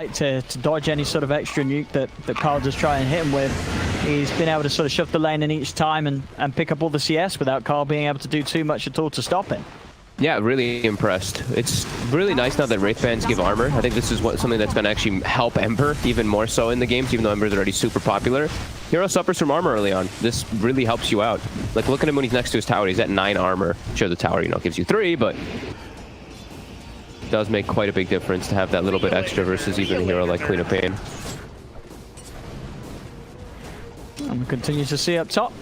to dodge any sort of extra nuke that Carl just try and hit him with. He's been able to sort of shove the lane in each time and pick up all the CS without Carl being able to do too much at all to stop him. Yeah, really impressed. It's really nice now that Wraith Bands give armor. I think this is something that's going to actually help Ember even more so in the games, even though Ember's already super popular. Hero suffers from armor early on. This really helps you out. Like, look at him when he's next to his tower. He's at 9 armor. Sure, the tower, gives you 3, but it does make quite a big difference to have that little bit extra versus even a hero like Queen of Pain. And we continue to see up top,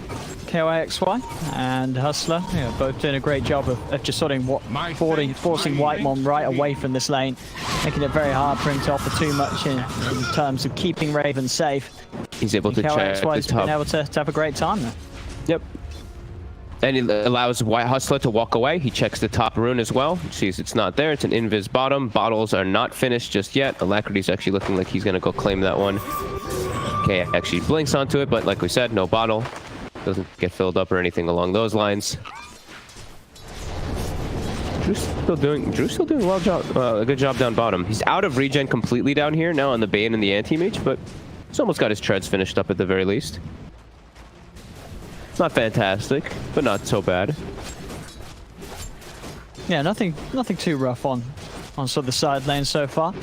KYXY and Hustler, both doing a great job of just sort of forcing Whitemon right away from this lane, making it very hard for him to offer too much in terms of keeping Raven safe. He's able to check the top. Been able to have a great time there. Yep. And it allows White Hustler to walk away. He checks the top rune as well. Sees it's not there. It's an invis bottom. Bottles are not finished just yet. Alacrity's actually looking like he's going to go claim that one. Okay, actually blinks onto it, but like we said, no bottle. Doesn't get filled up or anything along those lines. Drew's still doing a good job down bottom. He's out of regen completely down here now on the Bane and the anti-mage, but he's almost got his treads finished up at the very least. Not fantastic, but not so bad. Yeah, nothing too rough on sort of the side lane so far.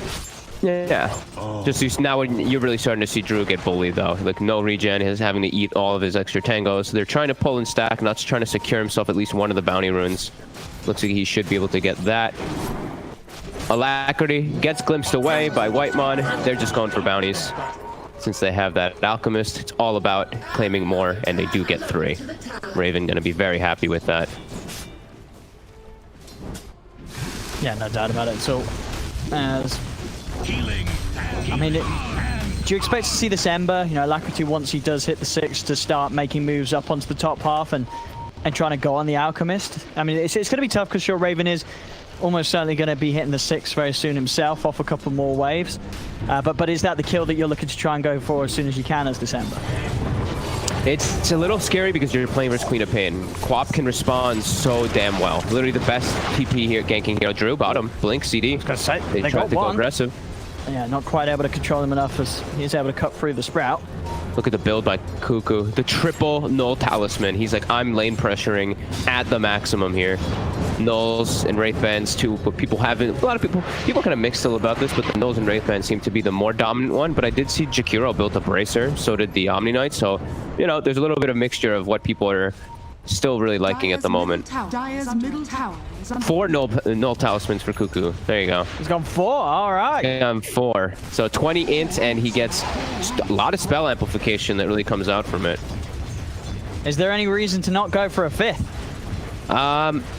Yeah. Just now you're really starting to see Drew get bullied though. Like no regen, he's having to eat all of his extra tangos. They're trying to pull and stack, not trying to secure himself at least one of the bounty runes. Looks like he should be able to get that. Alacrity gets glimpsed away by Whitemon. They're just going for bounties. Since they have that Alchemist, it's all about claiming more, and they do get 3. Raven gonna be very happy with that. Yeah, no doubt about it. So, I mean, do you expect to see this Ember, Alacrity, once he does hit the 6, to start making moves up onto the top half and trying to go on the Alchemist? I mean, it's going to be tough because sure, Raven is almost certainly going to be hitting the 6 very soon himself off a couple more waves. But is that the kill that you're looking to try and go for as soon as you can as this Ember? It's a little scary because you're playing versus Queen of Pain. Quap can respond so damn well. Literally the best TP here, ganking hero. Drew, bottom, blink, CD. They tried to go aggressive. Yeah, not quite able to control him enough as he's able to cut through the Sprout. Look at the build by Cuckoo. The triple null talisman. He's like, I'm lane pressuring at the maximum here. Nulls and Wraith Bands too, but people haven't, a lot of people kind of mixed still about this, but the Nulls and Wraith Bands seem to be the more dominant one. But I did see Jakiro built a Bracer, so did the Omni Knight. So, there's a little bit of mixture of what people are still really liking at the moment. 4 null talismans for Cuckoo. There you go. He's gone 4. All right. 4. So 20 int, and he gets a lot of spell amplification that really comes out from it. Is there any reason to not go for a 5th?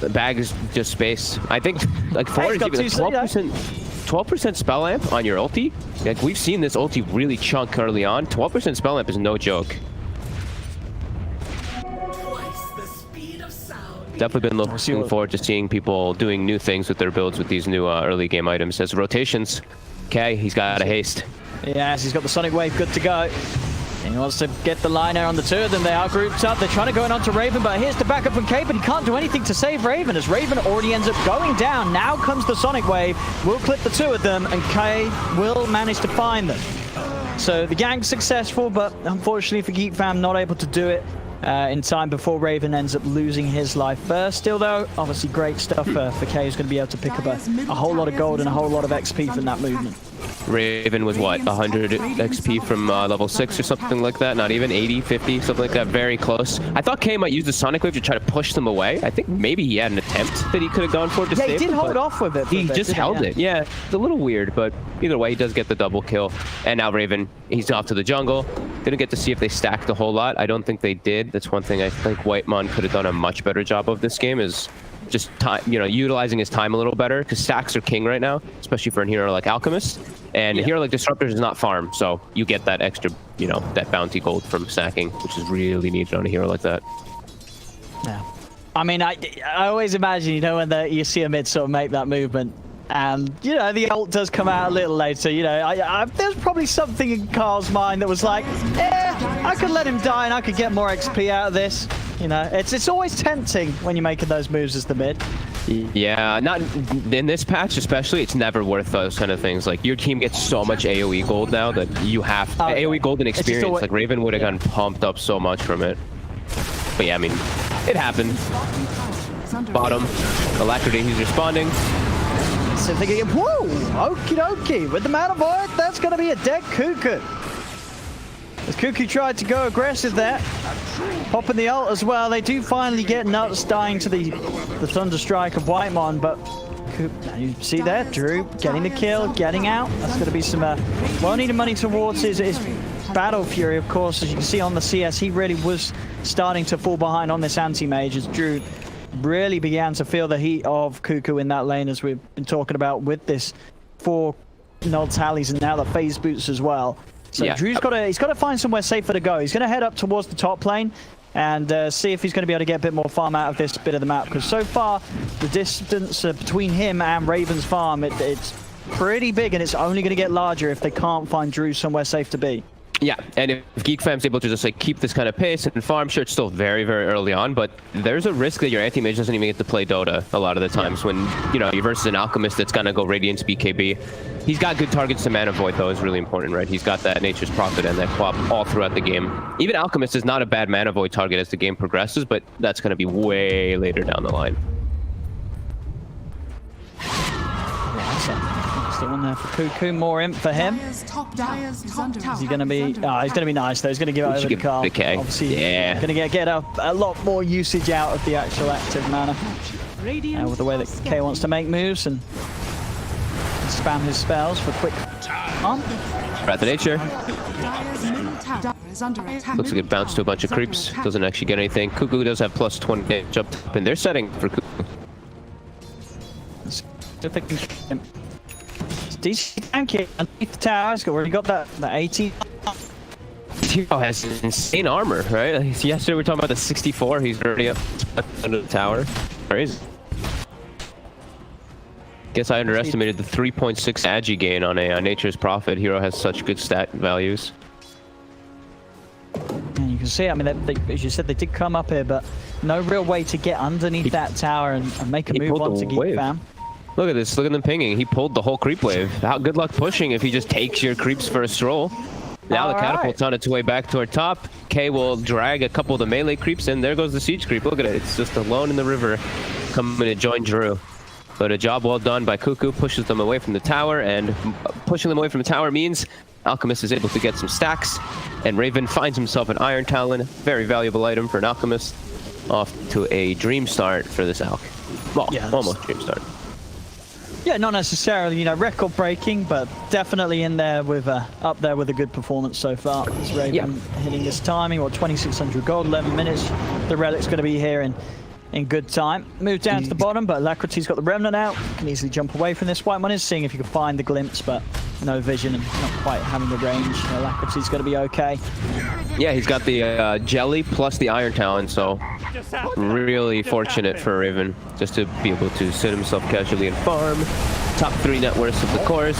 The bag is just space. I think like 4 is even 12% spell amp on your ulti. Like we've seen this ulti really chunk early on. 12% spell amp is no joke. Definitely been looking forward to seeing people doing new things with their builds with these new early game items. As rotations, okay, he's got a haste. Yes, he's got the Sonic Wave good to go. And he wants to get the liner on the 2 of them. They are grouped up. They're trying to go in onto Raven, but here's the backup from K, but he can't do anything to save Raven as Raven already ends up going down. Now comes the Sonic Wave. Will clip the 2 of them, and K will manage to find them. So the gang's successful, but unfortunately for Geek Fam, not able to do it in time before Raven ends up losing his life first. Still though, obviously great stuff for K, who's going to be able to pick up a whole lot of gold and a whole lot of XP from that movement. Raven was what, 100 XP from level 6 or something like that? Not even 80, 50, something like that. Very close. I thought K might use the Sonic Wave to try to push them away. I think maybe he had an attempt that he could have gone for to save he did them, hold off with it. He just held it. Yeah, it's a little weird, but either way, he does get the double kill. And now Raven, he's off to the jungle. Didn't get to see if they stacked a whole lot. I don't think they did. That's one thing I think Whitemon could have done a much better job of this game is just time, utilizing his time a little better, because stacks are king right now, especially for a hero like Alchemist. And a hero like Disruptor does not farm, so you get that extra, that bounty gold from stacking, which is really needed on a hero like that. Yeah. I mean, I always imagine, when you see a mid sort of make that movement, and, the ult does come out a little later, there's probably something in Carl's mind that was like, I could let him die and I could get more XP out of this. It's always tempting when you're making those moves as the mid. Yeah, not in this patch especially. It's never worth those kind of things. Like your team gets so much AoE gold now that you have AoE gold and experience. Like Raven would have gotten pumped up so much from it. But yeah, I mean, it happened. Bottom, Alacrity, he's responding. So thinking, whoa, okie dokie. With the mana void, that's going to be a dead Cuckoo. As Cuckoo tried to go aggressive there, popping the ult as well. They do finally get Nuts dying to the Thunderstrike of Whitemon, but you see there, Drew getting the kill, getting out. That's going to be some well-needed money towards his Battle Fury, of course. As you can see on the CS, he really was starting to fall behind on this anti-mage as Drew really began to feel the heat of Cuckoo in that lane, as we've been talking about with this 4 nod tallies and now the phase boots as well. So yeah, Drew's he's got to find somewhere safer to go. He's going to head up towards the top lane and see if he's going to be able to get a bit more farm out of this bit of the map, because so far the distance between him and Raven's farm, it's pretty big, and it's only going to get larger if they can't find Drew somewhere safe to be. Yeah, and if Geek fam's able to just like keep this kind of pace and farm, sure, it's still very, very early on, but there's a risk that your anti-mage doesn't even get to play Dota a lot of the times when, you know, you're versus an Alchemist that's gonna go Radiance BKB. He's got good targets to Mana Void, though, is really important, right? He's got that Nature's Prophet and that Quap all throughout the game. Even Alchemist is not a bad Mana Void target as the game progresses, but that's gonna be way later down the line. Still on there for Cuckoo, more imp for him. Is he going to be? He's going to be nice though. He's going to give it over to Carl. Obviously, yeah. Going to get a lot more usage out of the actual active mana. With the way that K wants to make moves and spam his spells for quick harm. Wrath of Nature. Looks like it bounced to a bunch of creeps. Doesn't actually get anything. Cuckoo does have plus 20 damage up, and they're setting for Cuckoo. DC tanky underneath the tower. He's already got that 18. Tiro has insane armor, right? Yesterday we were talking about the 64. He's already up under the tower. Crazy. Guess I underestimated the 3.6 agi gain on a Nature's Prophet. Hero has such good stat values. And you can see, I mean, as you said, they did come up here, but no real way to get underneath that tower and make a move onto Geek fam. Look at this, look at them pinging. He pulled the whole creep wave. How good luck pushing if he just takes your creeps for a stroll. Now the catapult's on its way back toward top. K will drag a couple of the melee creeps in. There goes the siege creep. Look at it, it's just alone in the river coming to join Drew. But a job well done by Cuckoo, pushes them away from the tower, and pushing them away from the tower means Alchemist is able to get some stacks, and Raven finds himself an Iron Talon, very valuable item for an Alchemist. Off to a dream start for this Alch. Well, yeah, almost dream start. Yeah, not necessarily, you know, record breaking, but definitely in there with up there with a good performance so far. It's Raven hitting this timing, or 2,600 gold, 11 minutes. The Relic's going to be here in good time. Move down to the bottom, but Alacrity's got the Remnant out. Can easily jump away from this. Whitemon is seeing if you can find the glimpse, but no vision and not quite having the range. Alacrity's going to be okay. Yeah, he's got the Jelly plus the Iron Talon, so really fortunate for Raven just to be able to sit himself casually and farm. Top 3 net worths of the course.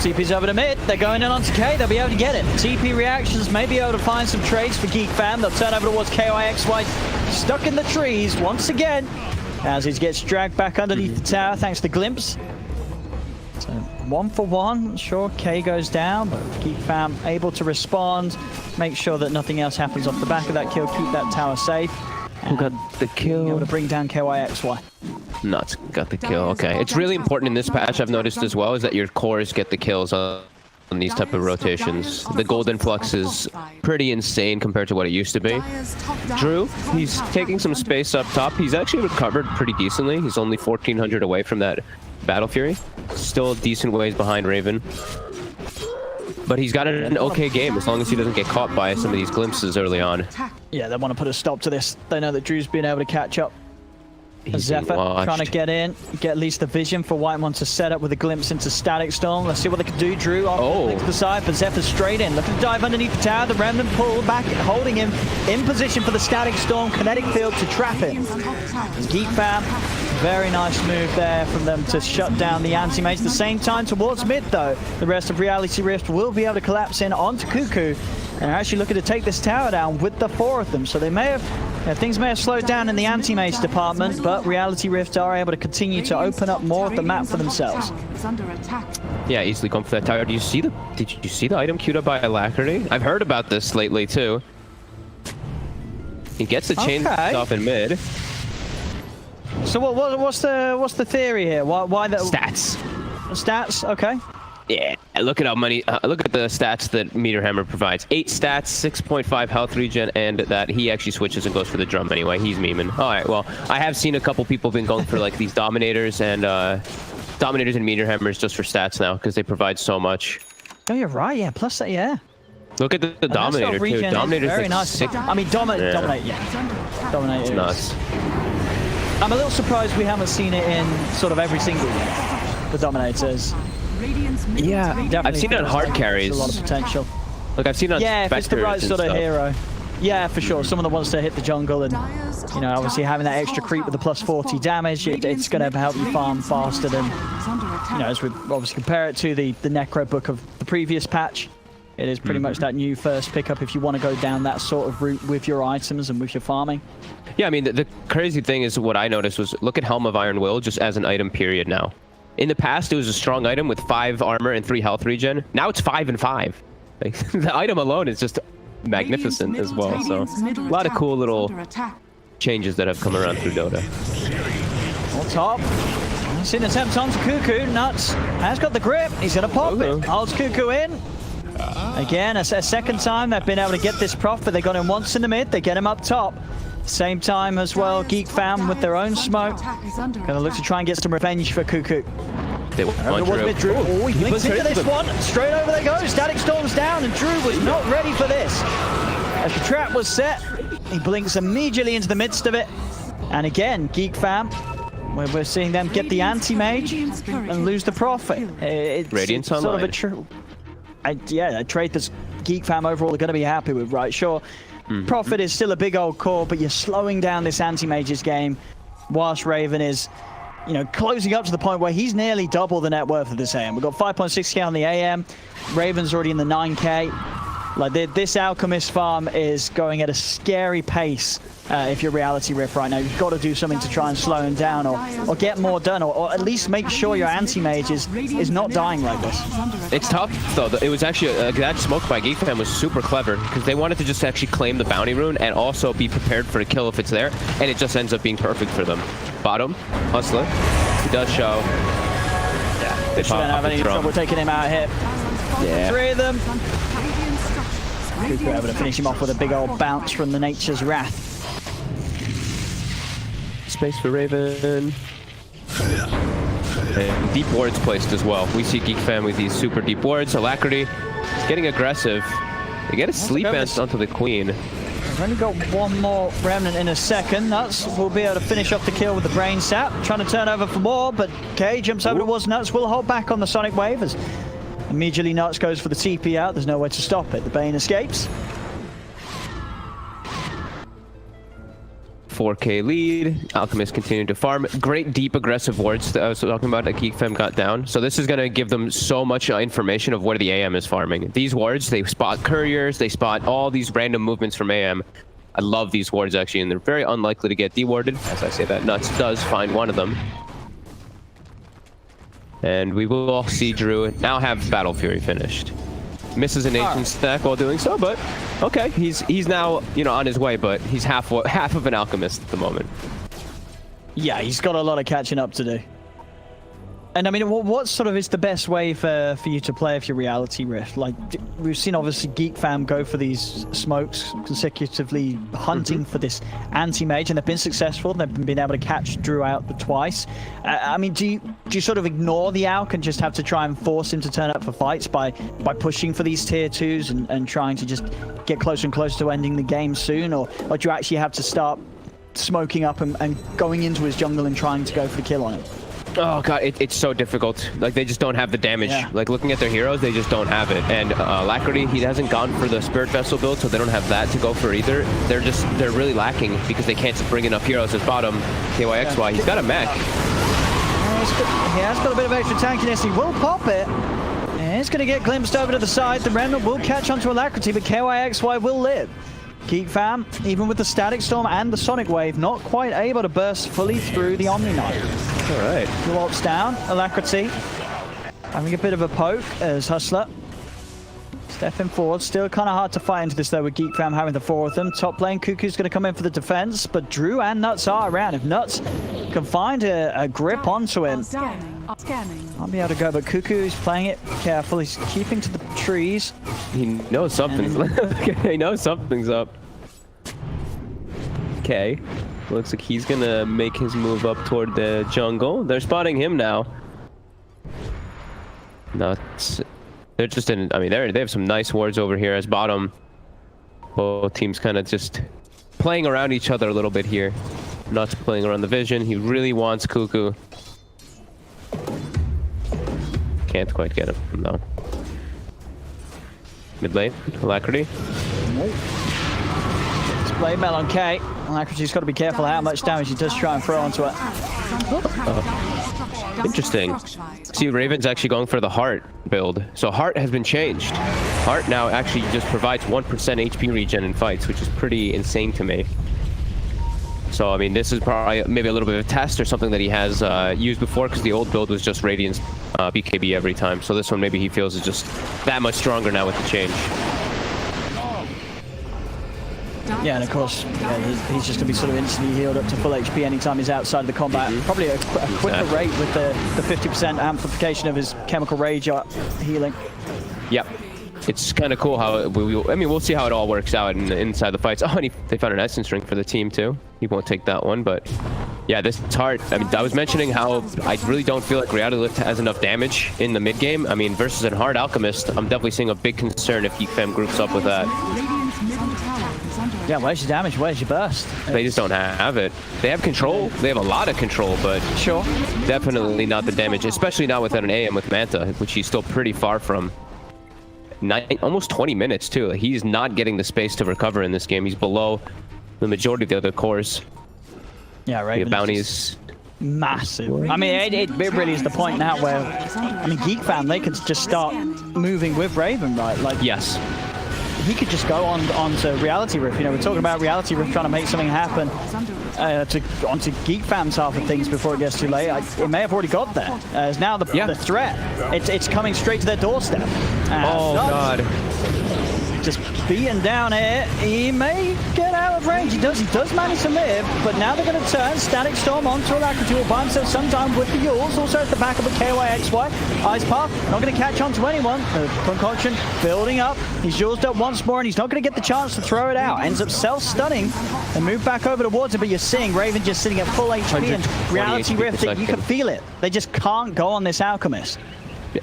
TP's over to mid. They're going in onto K. They'll be able to get it. TP reactions may be able to find some trades for Geek fam. They'll turn over towards KYXY. Stuck in the trees once again as he gets dragged back underneath the tower thanks to Glimpse. So 1 for 1. Sure, K goes down, but Geek fam able to respond. Make sure that nothing else happens off the back of that kill. Keep that tower safe. Who got the kill? Able to bring down KYXY. Nuts got the kill. Okay, it's really important in this patch, I've noticed as well, is that your cores get the kills on these type of rotations. The gold influx is pretty insane compared to what it used to be. Drew, he's taking some space up top. He's actually recovered pretty decently. He's only 1,400 away from that Battle Fury. Still a decent ways behind Raven. But he's got an okay game as long as he doesn't get caught by some of these glimpses early on. Yeah, they want to put a stop to this. They know that Drew's been able to catch up. Zephyr trying to get in, get at least the vision for Whitemon to set up with a glimpse into Static Storm. Let's see what they can do. Drew off to the side, but Zephyr straight in. Looking to dive underneath the tower. The Remnant pull back, holding him in position for the Static Storm. Kinetic field to trap it. Geek fam, very nice move there from them to shut down the anti-mage. At the same time, towards mid though, the rest of Reality Rift will be able to collapse in onto Cuckoo. And they're actually looking to take this tower down with the 4 of them. So they may have Yeah, things may have slowed down in the anti-mage department, but Reality Rift are able to continue to open up more of the map for themselves. Yeah, easily going for that tower. Did you see the item queued up by Alacrity? I've heard about this lately too. He gets the chain off in mid. So what's the theory here? Why the stats? Stats, okay. Yeah, look at how many. Look at the stats that Meteor Hammer provides. 8 stats, 6.5 health regen, and that he actually switches and goes for the drum anyway. He's memeing. All right, well, I have seen a couple people been going for like these Dominators and Meteor Hammers just for stats now because they provide so much. Oh, you're right. Yeah, plus that, yeah. Look at the Dominator too. Dominator's very like nice. 6. I mean, Dominate, yeah. Dominate is nuts. I'm a little surprised we haven't seen it in sort of every single yet. The Dominators. Yeah, I've seen it on hard carries. There's a lot of potential. Look, I've seen it on if it's the right sort of hero. Yeah, for sure. Someone that wants to hit the jungle and, you know, obviously having that extra creep with the plus 40 damage, it's going to help you farm faster than, you know, as we obviously compare it to the Necro book of the previous patch. It is pretty much that new first pickup if you want to go down that sort of route with your items and with your farming. Yeah, I mean, the crazy thing is what I noticed was look at Helm of Iron Will just as an item period now. In the past, it was a strong item with 5 armor and 3 health regen. Now it's 5 and 5. Like, the item alone is just magnificent as well. So a lot of cool little changes that have come around through Dota. On top. It's an attempt onto Cuckoo. Nuts has got the grip. He's going to pop it. Holds Cuckoo in. Again, a second time they've been able to get this prof, but they got him once in the mid. They get him up top. Same time as well, Geek fam with their own smoke. Gonna look to try and get some revenge for Cuckoo. They Drew. Oh, he blinks into this one. Straight over they go. Static Storm's down, and Drew was not ready for this. As the trap was set, he blinks immediately into the midst of it. And again, Geek fam, we're seeing them get the anti-mage and lose the profit. It's Radiance sort online. of a trade that's Geek fam overall are going to be happy with, right? Sure. Profit is still a big old core, but you're slowing down this anti-mage's game whilst Raven is, you know, closing up to the point where he's nearly double the net worth of this AM. We've got 5.6k on the AM. Raven's already in the 9k. Like, this Alchemist farm is going at a scary pace if you're Reality Rift right now. You've got to do something to try and slow him down or get more done, or at least make sure your anti-mage is not dying like this. It's tough, though. It was actually, that smoke by Geek Fam was super clever because they wanted to just actually claim the bounty rune and also be prepared for a kill if it's there, and it just ends up being perfect for them. Bottom, Hustler, he does show. Yeah, they shouldn't have any trouble taking him out here. Yeah. 3 of them. Cooper able to finish him off with a big old bounce from the Nature's Wrath. Space for Raven. And deep wards placed as well. We see Geek Fam with these super deep wards. Alacrity is getting aggressive. They get a sleep dance onto the Queen. We've only got one more remnant in a second. Nuts will be able to finish off the kill with the brain sap. Trying to turn over for more, but Kay jumps over towards Nuts. Will hold back on the Sonic Wave as immediately Nuts goes for the TP out. There's no way to stop it. The Bane escapes. 4k lead. Alchemist continuing to farm. Great deep aggressive wards that I was talking about that Geek Fam got down. So this is going to give them so much information of where the AM is farming. These wards, they spot couriers, they spot all these random movements from AM. I love these wards actually, and they're very unlikely to get dewarded. As I say that, Nuts does find one of them. And we will all see Drew now have Battle Fury finished. Misses an ancient stack while doing so, but okay, he's now, you know, on his way, but he's half of an alchemist at the moment. Yeah, he's got a lot of catching up to do. And I mean, what sort of is the best way for you to play if you're Reality Rift? Like, we've seen obviously Geek Fam go for these smokes consecutively, hunting for this anti-mage, and they've been successful. They've been able to catch Drew out twice. I mean, do you sort of ignore the Alk and just have to try and force him to turn up for fights by pushing for these tier 2s and trying to just get closer and closer to ending the game soon? Or do you actually have to start smoking up and going into his jungle and trying to go for the kill on him? Oh god, it's so difficult. Like, they just don't have the damage. Yeah. Like, looking at their heroes, they just don't have it. And Alacrity, he hasn't gone for the Spirit Vessel build, so they don't have that to go for either. They're really lacking because they can't bring enough heroes at bottom. KYXY, he's got a mech. He has got a bit of extra tankiness. He will pop it. And it's going to get glimpsed over to the side. The Remnant will catch onto Alacrity, but KYXY will live. Geek fam, even with the Static Storm and the Sonic Wave, not quite able to burst fully through the Omni Knight. All right. Ults down, Alacrity having a bit of a poke as Hustler stepping forward. Still kind of hard to fight into this though with Geek fam having the 4 of them. Top lane, Cuckoo's going to come in for the defense, but Drew and Nuts are around. If Nuts can find a grip onto him, I'll be able to go, but Cuckoo's playing it carefully. He's keeping to the trees. He knows something's he knows something's up. Okay. Looks like he's gonna make his move up toward the jungle. They're spotting him now. Nuts. They're just in, I mean, they have some nice wards over here as bottom. Both teams kind of just playing around each other a little bit here. Nuts playing around the vision. He really wants Cuckoo. Can't quite get him, though. Mid lane, Alacrity. It's Blade Mail on K. Alacrity's got to be careful how much damage he does try and throw onto it. Interesting. See, Raven's actually going for the Heart build. So Heart has been changed. Heart now actually just provides 1% HP regen in fights, which is pretty insane to me. So, I mean, this is probably maybe a little bit of a test or something that he has used before, because the old build was just Radiant's BKB every time. So this one maybe he feels is just that much stronger now with the change. Yeah, and of course, he's just going to be sort of instantly healed up to full HP anytime he's outside of the combat. Probably a quicker rate with the 50% amplification of his Chemical Rage healing. Yep. It's kind of cool how, I mean, we'll see how it all works out inside the fights. Oh, and they found an Essence Ring for the team, too. He won't take that one, but yeah, this is hard. I mean, I was mentioning how I really don't feel like Reality Lift has enough damage in the mid game. I mean, versus a hard Alchemist, I'm definitely seeing a big concern if Geek fam groups up with that. Yeah, where's your damage? Where's your burst? They just don't have it. They have control. They have a lot of control, but sure, definitely not the damage, especially not without an AM with Manta, which he's still pretty far from. Almost 20 minutes, too. He's not getting the space to recover in this game. He's below the majority of the other cores. Yeah, right. The bounties. Massive. I mean, it really is the point now where, I mean, Geek fam, they could just start moving with Raven, right? Like, yes. He could just go onto Reality Rift. You know, we're talking about Reality Rift trying to make something happen onto Geek fam's half of things before it gets too late. It may have already got there. As now the threat, it's coming straight to their doorstep. Oh God! Just beaten down here. He may get out of range. He does manage to live, but now they're going to turn Static Storm onto Alacrity. Will buy himself sometime with the Yules. Also at the back of the KYXY. Ice Path, not going to catch on to anyone. Concoction building up. He's Yulesed up once more, and he's not going to get the chance to throw it out. Ends up self-stunning and move back over towards it, but you're seeing Raven just sitting at full HP and Reality Rift. You can feel it. They just can't go on this Alchemist.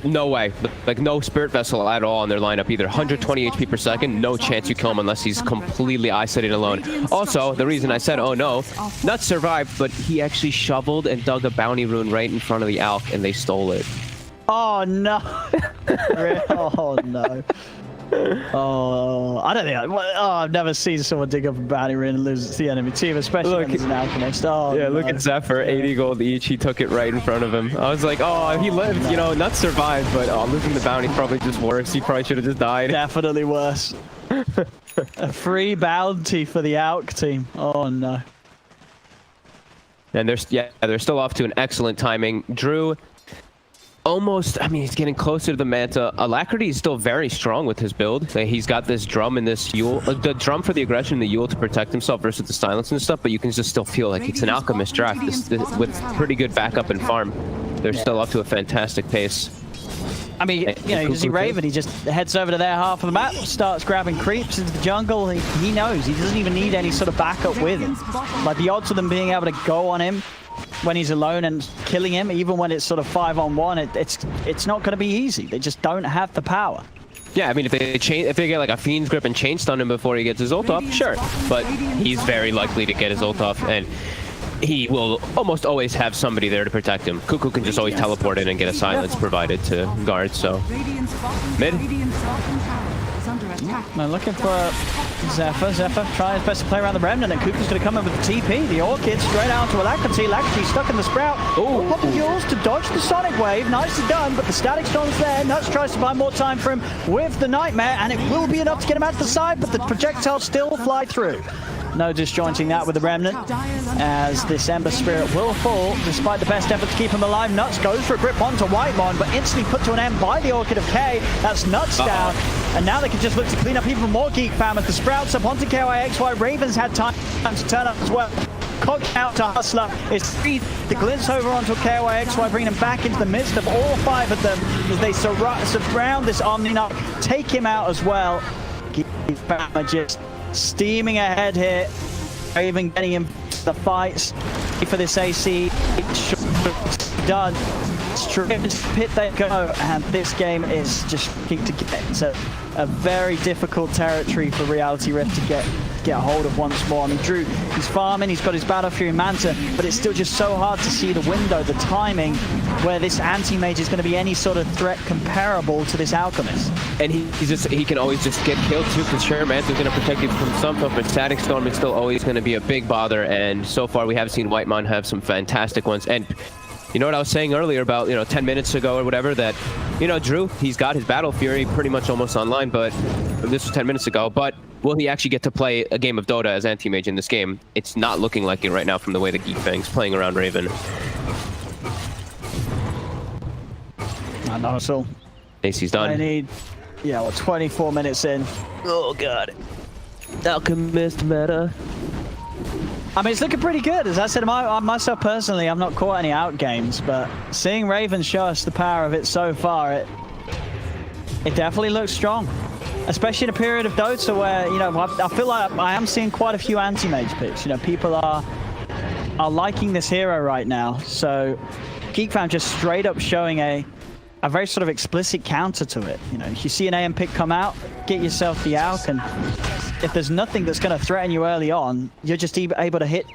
No way. Like, no Spirit Vessel at all in their lineup either. 120 HP per second. No chance you kill him unless he's completely isolated alone. Also, the reason I said, oh no, Nuts survived, but he actually shoveled and dug a bounty rune right in front of the Alk, and they stole it. Oh no. Oh no. Oh, I don't think I've never seen someone dig up a bounty rune and lose the enemy team, especially when it's an Alchemist. Oh, yeah, no. Look at Zephyr, 80 gold each. He took it right in front of him. I was like, oh, he lived. You know, Nuts survived, but losing the bounty probably just worse. He probably should have just died. Definitely worse. A free bounty for the Alk team. Oh no. And they're still off to an excellent timing. Drew. Almost, I mean, he's getting closer to the Manta. Alacrity is still very strong with his build. He's got this drum and this Yule. The drum for the aggression and the Yule to protect himself versus the silence and stuff, but you can just still feel like it's an Alchemist draft with pretty good backup and farm. They're still up to a fantastic pace. I mean, you know, you see Raven, he just heads over to their half of the map, starts grabbing creeps into the jungle. He knows. He doesn't even need any sort of backup with him. Like, the odds of them being able to go on him when he's alone and killing him, even when it's sort of 5-on-1, it's not going to be easy. They just don't have the power. Yeah, I mean, if they get like a Fiend's Grip and chain stun him before he gets his ult off, sure. But he's very likely to get his ult off, and he will almost always have somebody there to protect him. Cuckoo can just always teleport in and get a silence provided to guard, so. Mid. They're looking for Zephyr. Zephyr trying his best to play around the Remnant, and Kuka's going to come in with the TP. The Orchid straight out to Alacrity. Alacrity stuck in the Sprout. Oh, popping yours to dodge the Sonic Wave. Nicely done, but the Static Storm's there. Nuts tries to buy more time for him with the Nightmare, and it will be enough to get him out to the side, but the projectiles still fly through. No disjointing that with the Remnant, as this Ember Spirit will fall, despite the best effort to keep him alive. Nuts goes for a grip onto Whitemon, but instantly put to an end by the Orchid of K. That's Nuts down, and now they can just look to clean up even more Geek Fam as the Sprouts up onto KYXY. Ravens had time to turn up as well. Cog out to Hustler. It's free to glimpse over onto KYXY, bringing him back into the midst of all 5 of them as they surround this Omni Knight, take him out as well. Geek Fam are just steaming ahead here. Raven getting him the fights for this AC. Done. Straight into the pit they go, and this game is just looking to get into a very difficult territory for Reality Rift to get a hold of once more. I mean, Drew, he's farming, he's got his Battle Fury Manta, but it's still just so hard to see the window, the timing, where this anti-mage is going to be any sort of threat comparable to this Alchemist. And he can always just get killed too, because sure, Manta's going to protect you from something, but Static Storm is still always going to be a big bother, and so far we have seen Whitemon have some fantastic ones. And you know what I was saying earlier about, 10 minutes ago or whatever, that, Drew, he's got his Battle Fury pretty much almost online, but this was 10 minutes ago, but will he actually get to play a game of Dota as anti-mage in this game? It's not looking like it right now from the way the Geek Fang's playing around Raven. I know, so AC's done. I need, 24 minutes in. Oh, God. Alchemist meta. I mean, it's looking pretty good. As I said, myself personally, I'm not caught any out games, but seeing Raven show us the power of it so far, it definitely looks strong. Especially in a period of Dota where, I feel like I am seeing quite a few anti-mage picks. People are liking this hero right now. So Geek Fam just straight up showing a very sort of explicit counter to it. If you see an AM pick come out, get yourself the Alch, and if there's nothing that's going to threaten you early on, you're just able to hit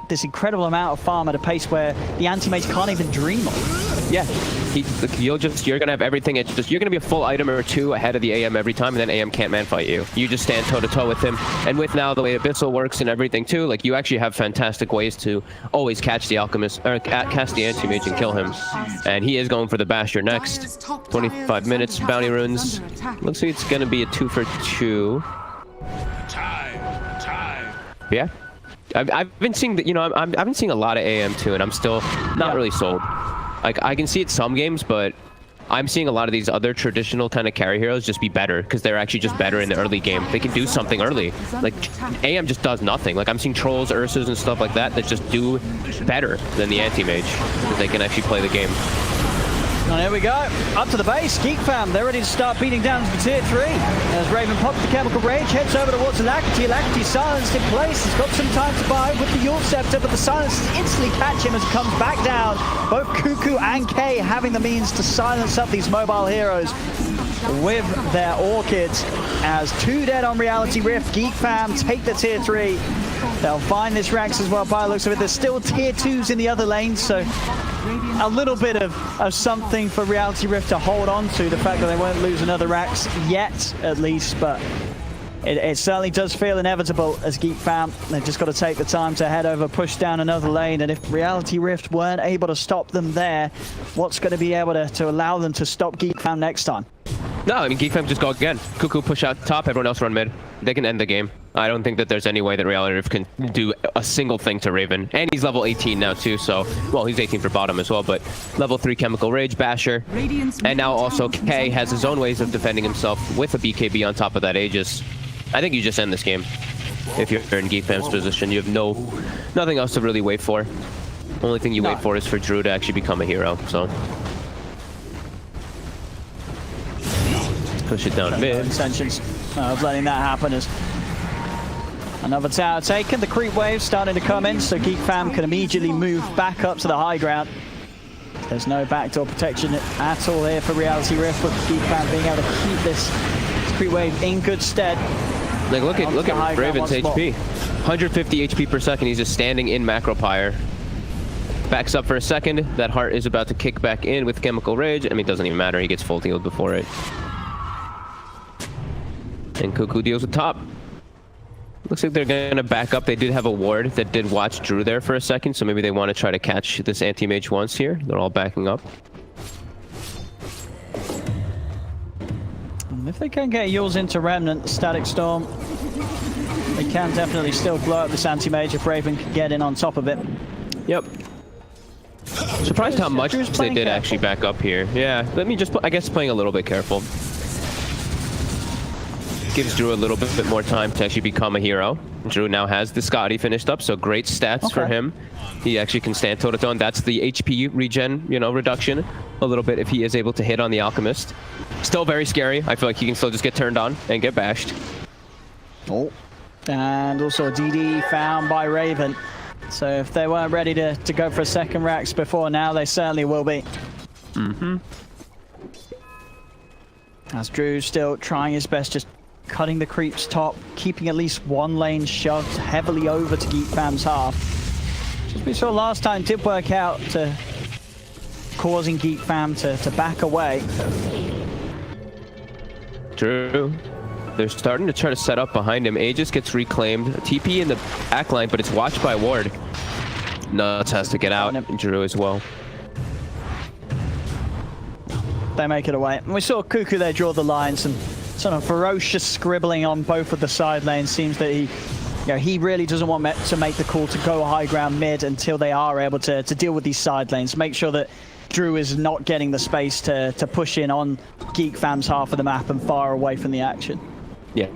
this incredible amount of farm at a pace where the anti-mage can't even dream of. Yeah, you're gonna have everything. It's just you're gonna be a full item or 2 ahead of the AM every time, and then AM can't man fight you. You just stand toe to toe with him, and with now the way Abyssal works and everything too, like you actually have fantastic ways to always catch the Alchemist or catch the anti-mage and kill him. And he is going for the Basher next. 25 minutes, bounty runes. Looks like it's gonna be a 2 for 2. Yeah. I've been seeing that, I've been seeing a lot of AM too, and I'm still not really sold. Like, I can see it some games, but I'm seeing a lot of these other traditional kind of carry heroes just be better because they're actually just better in the early game. They can do something early. Like, AM just does nothing. Like, I'm seeing Trolls, Ursas, and stuff like that just do better than the anti-mage because they can actually play the game. And here we go, up to the base. Geek Fam, they're ready to start beating down to tier 3. As Raven pops the Chemical Rage, heads over towards Alacrity. Alacrity silenced in place. He's got some time to buy with the Yule Scepter, but the silences instantly catch him as he comes back down. Both Cuckoo and Kay having the means to silence up these mobile heroes with their Orchids. As 2 dead on Reality Rift, Geek Fam take the tier 3. They'll find this Rax as well by the looks of it. There's still tier 2s in the other lanes, so a little bit of something for Reality Rift to hold on to. The fact that they won't lose another Rax yet, at least, but it certainly does feel inevitable as Geek Fam. They've just got to take the time to head over, push down another lane, and if Reality Rift weren't able to stop them there, what's going to be able to allow them to stop Geek Fam next time? No, I mean, Geek Fam just go again. Cuckoo push out top, everyone else run mid. They can end the game. I don't think that there's any way that Reality Rift can do a single thing to Raven. And he's level 18 now too, so, well, he's 18 for bottom as well, but level 3 Chemical Rage, Basher. And now also K has his own ways of defending himself with a BKB on top of that Aegis. I think you just end this game. If you're in Geek Fam's position, you have nothing else to really wait for. Only thing you wait for is for Drew to actually become a hero, so. Push it down mid. Intentions of letting that happen as another tower taken. The creep wave starting to come in, so Geek Fam can immediately move back up to the high ground. There's no backdoor protection at all here for Reality Rift, with Geek Fam being able to keep this creep wave in good stead. Like, look at Raven's HP. 150 HP per second. He's just standing in Macro Pyre. Backs up for a second. That heart is about to kick back in with Chemical Rage. I mean, it doesn't even matter. He gets full healed before it. And Cuckoo deals with top. Looks like they're going to back up. They did have a ward that did watch Drew there for a second, so maybe they want to try to catch this anti-mage once here. They're all backing up. And if they can get Yules into Remnant, Static Storm, they can definitely still blow up this anti-mage if Raven can get in on top of it. Yep. Surprised how much they did actually back up here. Yeah, let me just, I guess, playing a little bit careful. Gives Drew a little bit more time to actually become a hero. Drew now has the Scotty finished up, so great stats for him. He actually can stand toe-to-toe, and that's the HP regen, you know, reduction a little bit if he is able to hit on the Alchemist. Still very scary. I feel like he can still just get turned on and get bashed. Oh, and also a DD found by Raven. So if they weren't ready to go for a second Rax before now, they certainly will be. Mm-hmm. As Drew's still trying his best, just cutting the creeps top, keeping at least one lane shoved heavily over to Geek Fam's half. As we saw last time, did work out to causing Geek Fam to back away. Drew, they're starting to try to set up behind him. Aegis gets reclaimed. TP in the back line, but it's watched by Ward. Nuts has to get out. Drew as well. They make it away. And we saw Cuckoo there draw the lines, and sort of ferocious scribbling on both of the side lanes. Seems that he really doesn't want to make the call to go high ground mid until they are able to deal with these side lanes. Make sure that Drew is not getting the space to push in on Geek Fam's half of the map and far away from the action. Yeah.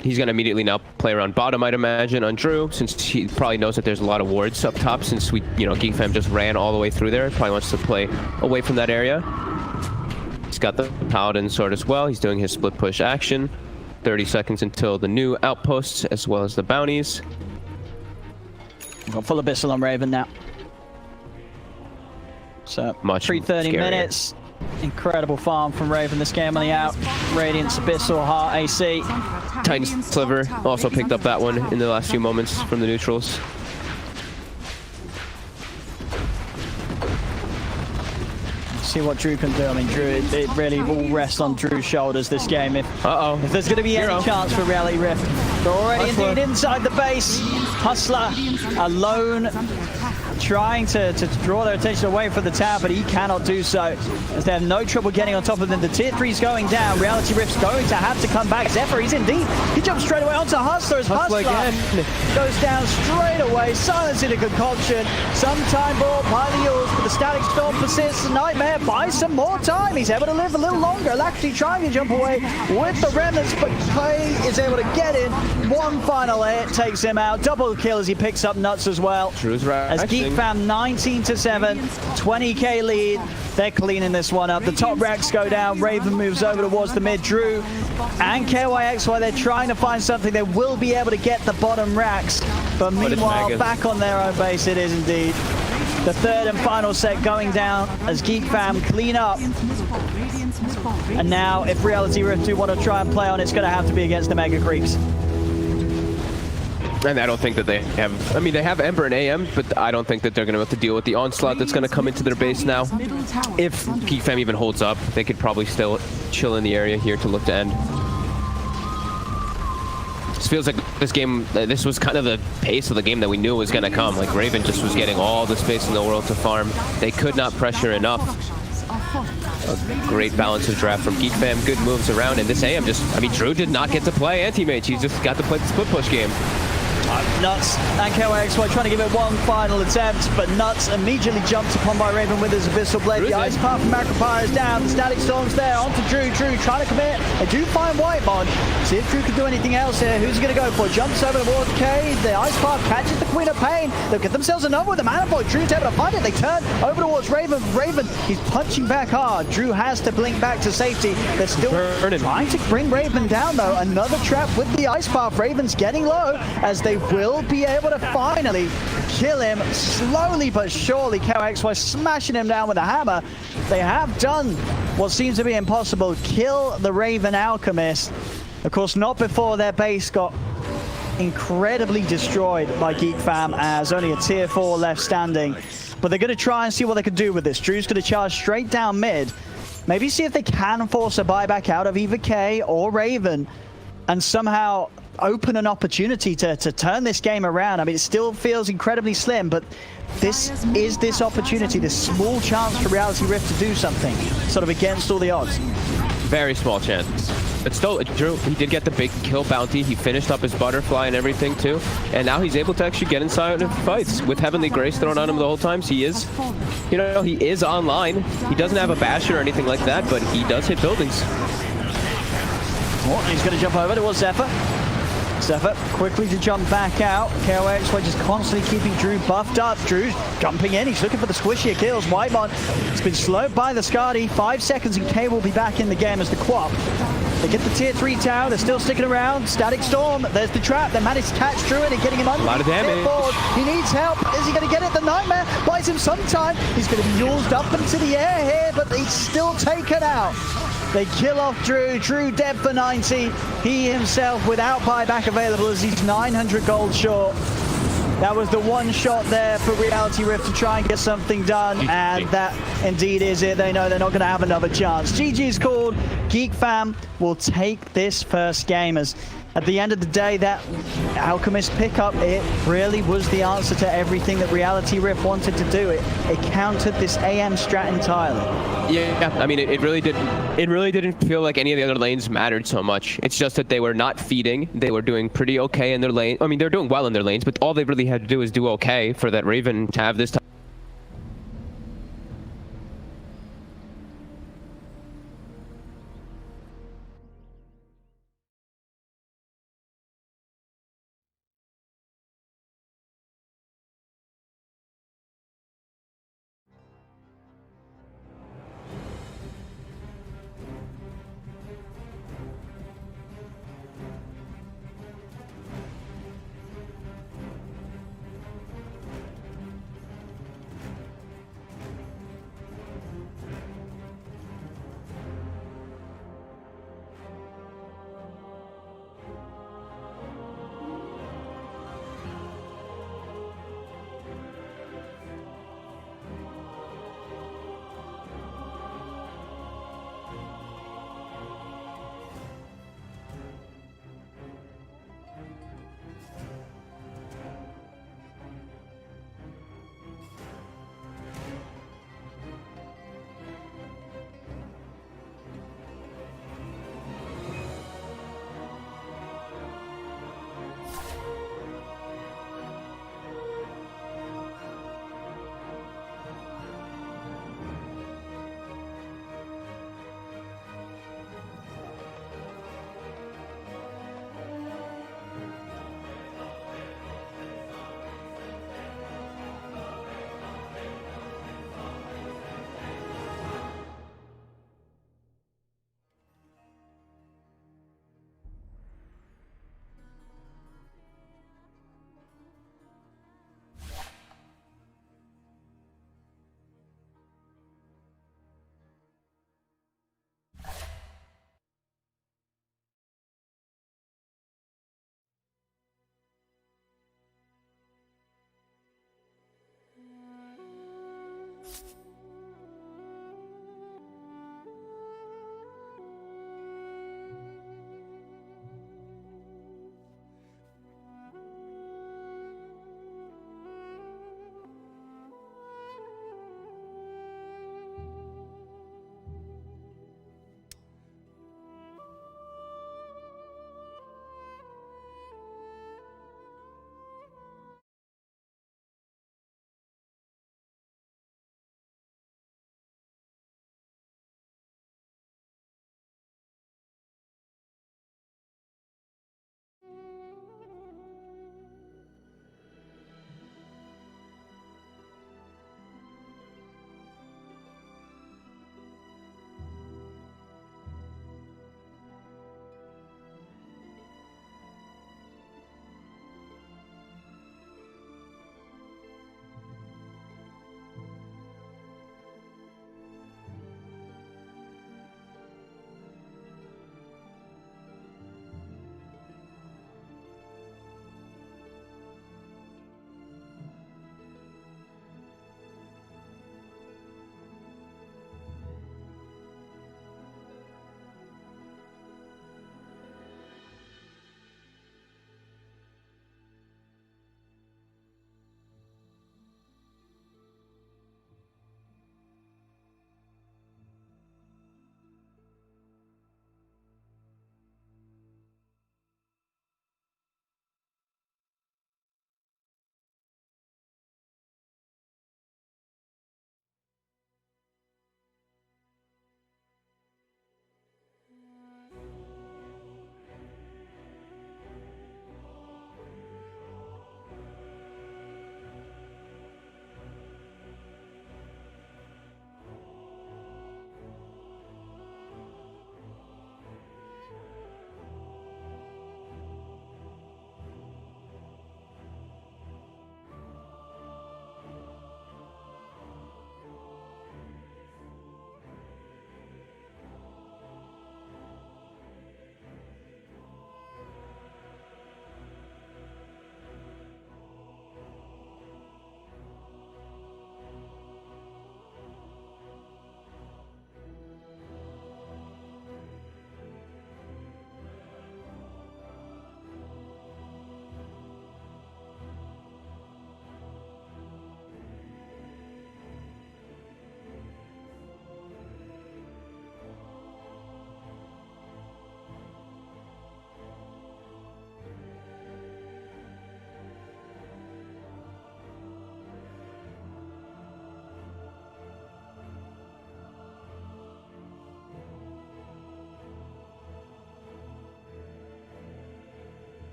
He's going to immediately now play around bottom, I'd imagine, on Drew, since he probably knows that there's a lot of wards up top, since Geek Fam just ran all the way through there. Probably wants to play away from that area. He's got the Paladin sword as well. He's doing his split push action. 30 seconds until the new outposts, as well as the bounties. We've got full Abyssal on Raven now. So, much 3:30 minutes. Incredible farm from Raven this game on the out. Radiance, Abyssal, Heart, AC. Titan's Sliver also picked up that one in the last few moments from the neutrals. See what Drew can do. I mean, Drew, it really all rests on Drew's shoulders this game. If there's going to be any chance for Reality Rift. They're already indeed inside the base. Hustler alone, trying to draw their attention away from the tower, but he cannot do so, as they have no trouble getting on top of them. The tier 3's going down. Reality Rift's going to have to come back. Zephyr, he's indeed. He jumps straight away onto Hustler as Hustler again goes down straight away. Silence in a concoction. Some time brought by the Yules, but the Static Storm persists. Nightmare buys some more time. He's able to live a little longer. Actually trying to jump away with the Remnants, but Clay is able to get in. One final hit takes him out. Double kill as he picks up Nuts as well. Drew's right. As Geek Fam 19-7, 20k lead. They're cleaning this one up. The top racks go down. Raven moves over towards the mid. Drew and KYX, while they're trying to find something, they will be able to get the bottom racks. But meanwhile, back on their own base, it is indeed. The third and final set going down as Geek Fam clean up. And now, if Reality Rift do want to try and play on, it's going to have to be against the Mega Creeps. And I don't think that they have, I mean, they have Ember and AM, but I don't think that they're going to have to deal with the onslaught that's going to come into their base now. If Geek Fam even holds up, they could probably still chill in the area here to look to end. This feels like this game, this was kind of the pace of the game that we knew was going to come. Like, Raven just was getting all the space in the world to farm. They could not pressure enough. A great balance of draft from Geek Fam, good moves around, and this AM just, I mean, Drew did not get to play anti-mage. He just got to play the split push game. Nuts and KYXY trying to give it one final attempt, but Nuts immediately jumps upon by Raven with his Abyssal Blade. The Ice Path from Macropire is down. The Static Storm's there. Onto Drew. Drew trying to commit. They do find Whitemon. See if Drew can do anything else here. Who's he going to go for? Jumps over towards K. The Ice Path catches the Queen of Pain. They'll get themselves another with the Mana Void. Drew's able to find it. They turn over towards Raven. Raven, he's punching back hard. Drew has to blink back to safety. They're still trying to bring Raven down, though. Another trap with the Ice Path. Raven's getting low, as they will be able to finally kill him slowly but surely. KYXY smashing him down with a hammer. They have done what seems to be impossible, kill the Raven Alchemist. Of course, not before their base got incredibly destroyed by Geek Fam, as only a tier 4 left standing. But they're going to try and see what they can do with this. Drew's going to charge straight down mid. Maybe see if they can force a buyback out of either K or Raven and somehow open an opportunity to turn this game around. I mean, it still feels incredibly slim, but this is this opportunity, this small chance for Reality Rift to do something, sort of against all the odds. Very small chance. But still, Drew, he did get the big kill bounty. He finished up his butterfly and everything too. And now he's able to actually get inside of fights with Heavenly Grace thrown on him the whole time. So he is, you know, he is online. He doesn't have a basher or anything like that, but he does hit buildings. Oh, he's going to jump over towards Zephyr. Zephyr quickly to jump back out. KOX just constantly keeping Drew buffed up. Drew's jumping in. He's looking for the squishier kills. Whitemon has been slowed by the Skadi. 5 seconds and K will be back in the game as the Quap. They get the tier 3 tower. They're still sticking around. Static Storm. There's the trap. They managed to catch Drew and getting him under. A lot of damage. He needs help. Is he going to get it? The Nightmare buys him some time. He's going to be yawned up into the air here, but he's still taken out. They kill off Drew. Drew dead for 90. He himself without buyback available as he's 900 gold short. That was the one shot there for Reality Rift to try and get something done, and that indeed is it. They know they're not going to have another chance. GG's called. Geek fam will take this first game as at the end of the day, that Alchemist pickup, it really was the answer to everything that Reality Rift wanted to do. It countered this AM strat entirely. Yeah, I mean, it really didn't feel like any of the other lanes mattered so much. It's just that they were not feeding. They were doing pretty okay in their lane. I mean, they're doing well in their lanes, but all they really had to do is do okay for that Raven to have this time.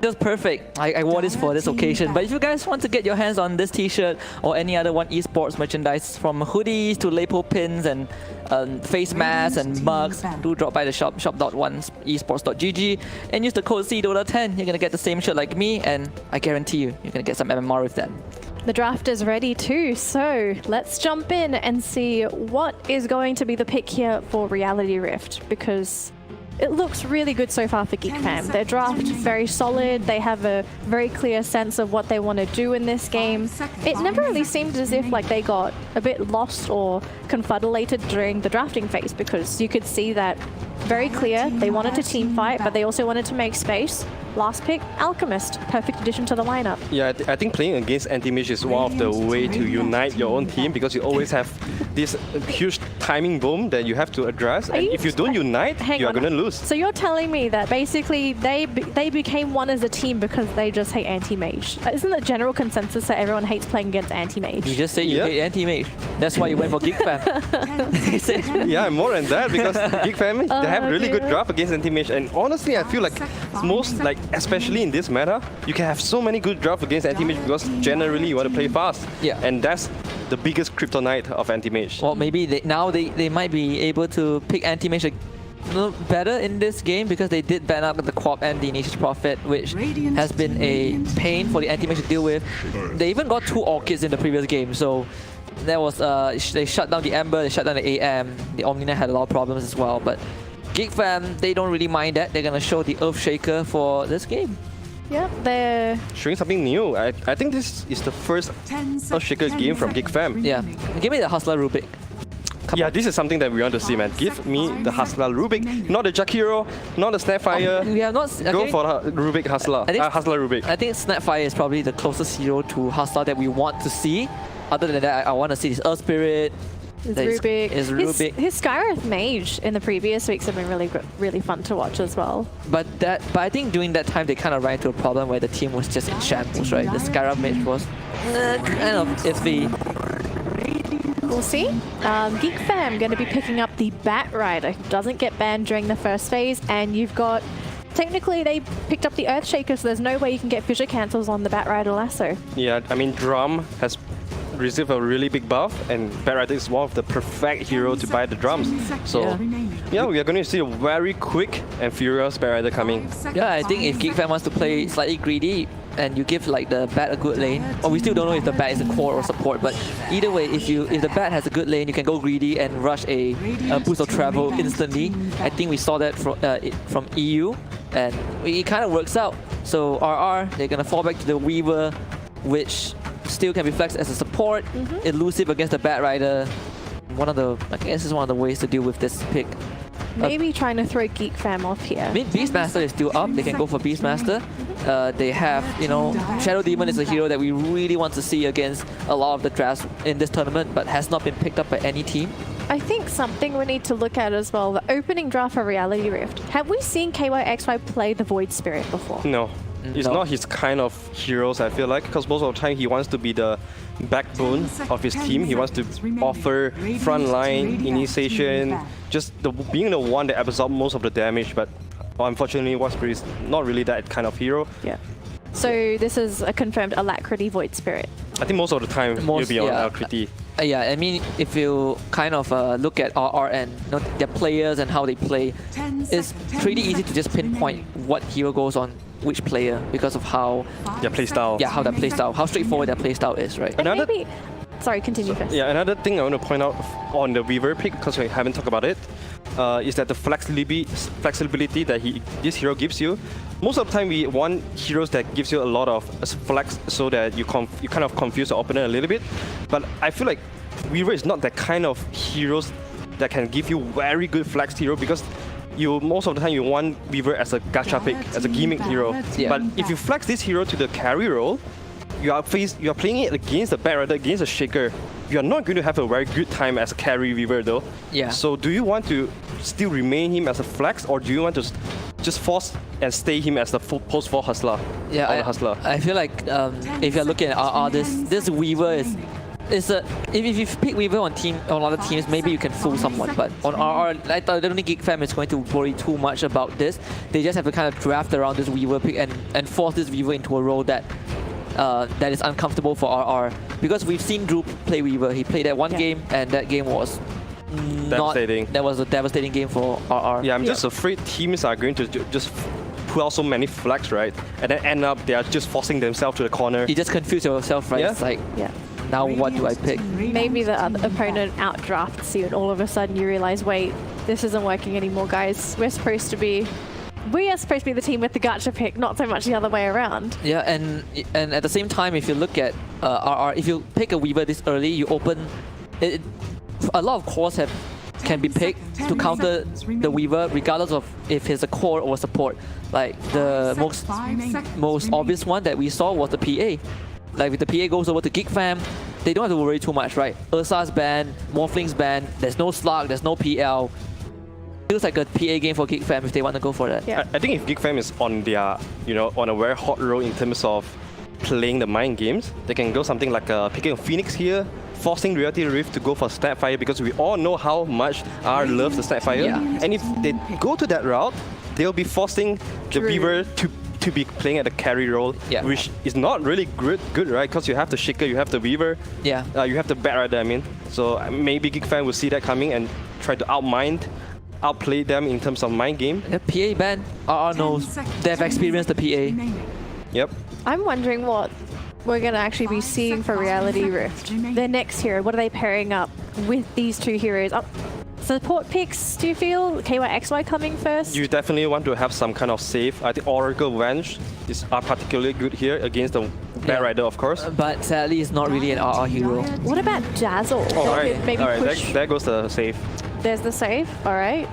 that's perfect. I wore this for this occasion. But if you guys want to get your hands on this t-shirt or any other One Esports merchandise, from hoodies to lapel pins and face masks and mugs, do drop by the shop, shop.oneesports.gg, and use the code CDOTA10. You're gonna get the same shirt like me, and I guarantee you're gonna get some MMR with that. The draft is ready too, so let's jump in and see what is going to be the pick here for Reality Rift, because it looks really good so far for Geek Fam. Their draft very solid. They have a very clear sense of what they want to do in this game. It never really seemed as if like they got a bit lost or confuddulated during the drafting phase, because you could see that very clear. They wanted to team fight, but they also wanted to make space. Last pick, Alchemist, perfect addition to the lineup. Yeah, I think playing against anti-mage is one of the way to unite your own team, because you always have this huge timing boom that you have to address, and if you don't unite, you are going to lose. So you're telling me that basically they became one as a team because they just hate anti-mage. Isn't the general consensus that everyone hates playing against anti-mage? You just say you hate anti-mage. That's why you went for Geek Fam. Yeah, more than that, because Geek Fam, they have really good draft against anti-mage, and honestly, I feel like most, like especially in this meta, you can have so many good draft against anti-mage because generally you want to play fast. Yeah. And that's the biggest kryptonite of anti-mage. Well, maybe they might be able to pick anti-mage a little better in this game, because they did ban out the Quap and the Ignatius Prophet, which has been a pain for the anti-mage to deal with. They even got 2 Orchids in the previous game, so that was they shut down the Ember, they shut down the AM. The Omni had a lot of problems as well, but Geek Fam, they don't really mind that. They're gonna show the Earthshaker for this game. Yep, they're showing something new. I think this is the first Earthshaker game from Geek Fam. Yeah, give me the Hustler Rubik. Yeah, this is something that we want to see, man. Give me the Hustler Rubik, not the Jakiro, not the Snapfire. We have not go for the Rubik Hustler. Hustler Rubik. I think Snapfire is probably the closest hero to Hustler that we want to see. Other than that, I want to see this Earth Spirit. Rubik. Rubik. His Skywrath Mage in the previous weeks have been really fun to watch as well. But I think during that time they kind of ran into a problem where the team was just in shambles, right? The Skywrath Mage was kind of iffy. We'll see. Geek Fam going to be picking up the Bat Rider. Doesn't get banned during the first phase, and you've got... Technically, they picked up the Earthshaker, so there's no way you can get fissure cancels on the Bat Rider Lasso. Yeah, I mean, Drum has received a really big buff, and Bat Rider is one of the perfect hero to buy the drums. So, yeah, we are going to see a very quick and furious Bat Rider coming. Yeah, I think if Geek Fam wants to play slightly greedy, and you give like the Bat a good lane, or we still don't know if the Bat is a core or support, but either way, if the Bat has a good lane, you can go greedy and rush a boost of travel instantly. I think we saw that from EU, and it kind of works out. So RR, they're gonna fall back to the Weaver, which still can be flexed as a support, elusive against the Bat Rider. I guess this is one of the ways to deal with this pick. Maybe trying to throw Geek Fam off here. I mean, Beastmaster is still up. They can go for Beastmaster. They have, Shadow Demon is a hero that we really want to see against a lot of the drafts in this tournament, but has not been picked up by any team. I think something we need to look at as well, the opening draft for Reality Rift. Have we seen KYXY play the Void Spirit before? No. It's not his kind of heroes, I feel like, because most of the time he wants to be the backbone of his team. He wants to offer frontline initiation, just being the one that absorbs most of the damage, but unfortunately Void is not really that kind of hero. Yeah. So this is a confirmed Alacrity Void Spirit. I think most of the time you'll be on Alacrity. Yeah, I mean, if you kind of look at RR and their players and how they play, it's pretty easy to just pinpoint what hero goes on which player because of how their playstyle. Yeah, how their playstyle, how straightforward their playstyle is, right? Sorry, continue first. Yeah, another thing I want to point out on the Weaver pick, because we haven't talked about it, is that the flexibility that this hero gives you. Most of the time, we want heroes that gives you a lot of flex, so that you kind of confuse the opponent a little bit. But I feel like Weaver is not that kind of heroes that can give you very good flex hero, because most of the time you want Weaver as a gacha pick, as a gimmick hero. Yeah. But if you flex this hero to the carry role, you are playing it against the Bat Rider, against the Shaker. You are not going to have a very good time as a carry Weaver though. Yeah. So do you want to still remain him as a flex, or do you want to just force and stay him as the post 4 hustler? Yeah, Hustler. I feel like if you're looking at RR, this Weaver is it's a if you pick Weaver on other teams, maybe you can fool someone. But on RR, I don't think Geek Fam is going to worry too much about this. They just have to kind of draft around this Weaver pick and force this Weaver into a role that that is uncomfortable for RR. Because we've seen Drew play Weaver. He played that one game, and that game was Devastating. That was a devastating game for RR. Yeah, I'm just afraid teams are going to just pull out so many flags, right? And then end up they are just forcing themselves to the corner. You just confuse yourself, right? Yeah. It's like, Yeah. now what do I pick? Maybe the other opponent outdrafts you and all of a sudden you realize, wait, this isn't working anymore, guys. We are supposed to be the team with the gacha pick, not so much the other way around. Yeah, and at the same time, if you look at RR, if you pick a Weaver this early, you open it. A lot of cores can be picked to counter the Weaver, regardless of if he's a core or a support. Like the most obvious one that we saw was the PA. Like if the PA goes over to Geek Fam, they don't have to worry too much, right? Ursa's banned, Morphling's banned, there's no Slug, there's no PL. Feels like a PA game for Geek Fam if they want to go for that. Yeah. I think if Geek Fam is on their, on a very hot roll in terms of playing the mind games, they can go something like picking a Phoenix here, forcing Reality Rift to go for Snapfire because we all know how much R loves the Snapfire. Yeah. And if they go to that route, they'll be forcing the Weaver to be playing at the carry role, which is not really good, right? Because you have the Shaker, you have the Weaver, you have the Bat Rider, I mean. So maybe Geek Fam will see that coming and try to outplay them in terms of mind game. The PA ban, RR knows. They've experienced the PA. Yep. I'm wondering what we're going to actually be seeing for Reality Rift. Their next hero, what are they pairing up with these two heroes? Support picks, do you feel? KYXY coming first? You definitely want to have some kind of save. I think Oracle Venge are particularly good here against the Bat Rider, of course. But sadly, it's not really an RR hero. What about Dazzle? All right, Maybe push. there goes the save. There's the save, all right.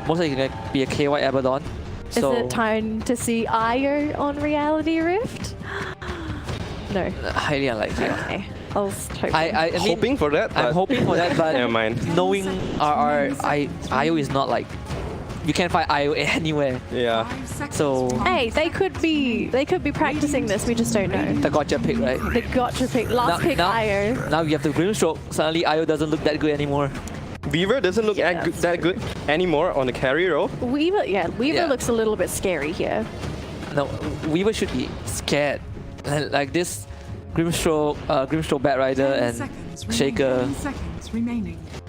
Most likely going to be a KY Abaddon. Is it time to see Io on Reality Rift? No. Highly unlikely. Okay. I was hoping. I mean, Hoping for that. I'm hoping for that, but never mind. knowing RR, IO is not like you can't find IO anywhere. Yeah. So Hey, they could be practicing this. We just don't know. the gotcha pick, right? The gotcha pick, last pick Io. Now you have the Grimstroke. Suddenly IO doesn't look that good anymore. Weaver doesn't look that good anymore on the carry role. Weaver looks a little bit scary here. No, Weaver should be scared. Like this Grimstroke Bat Rider and Shaker.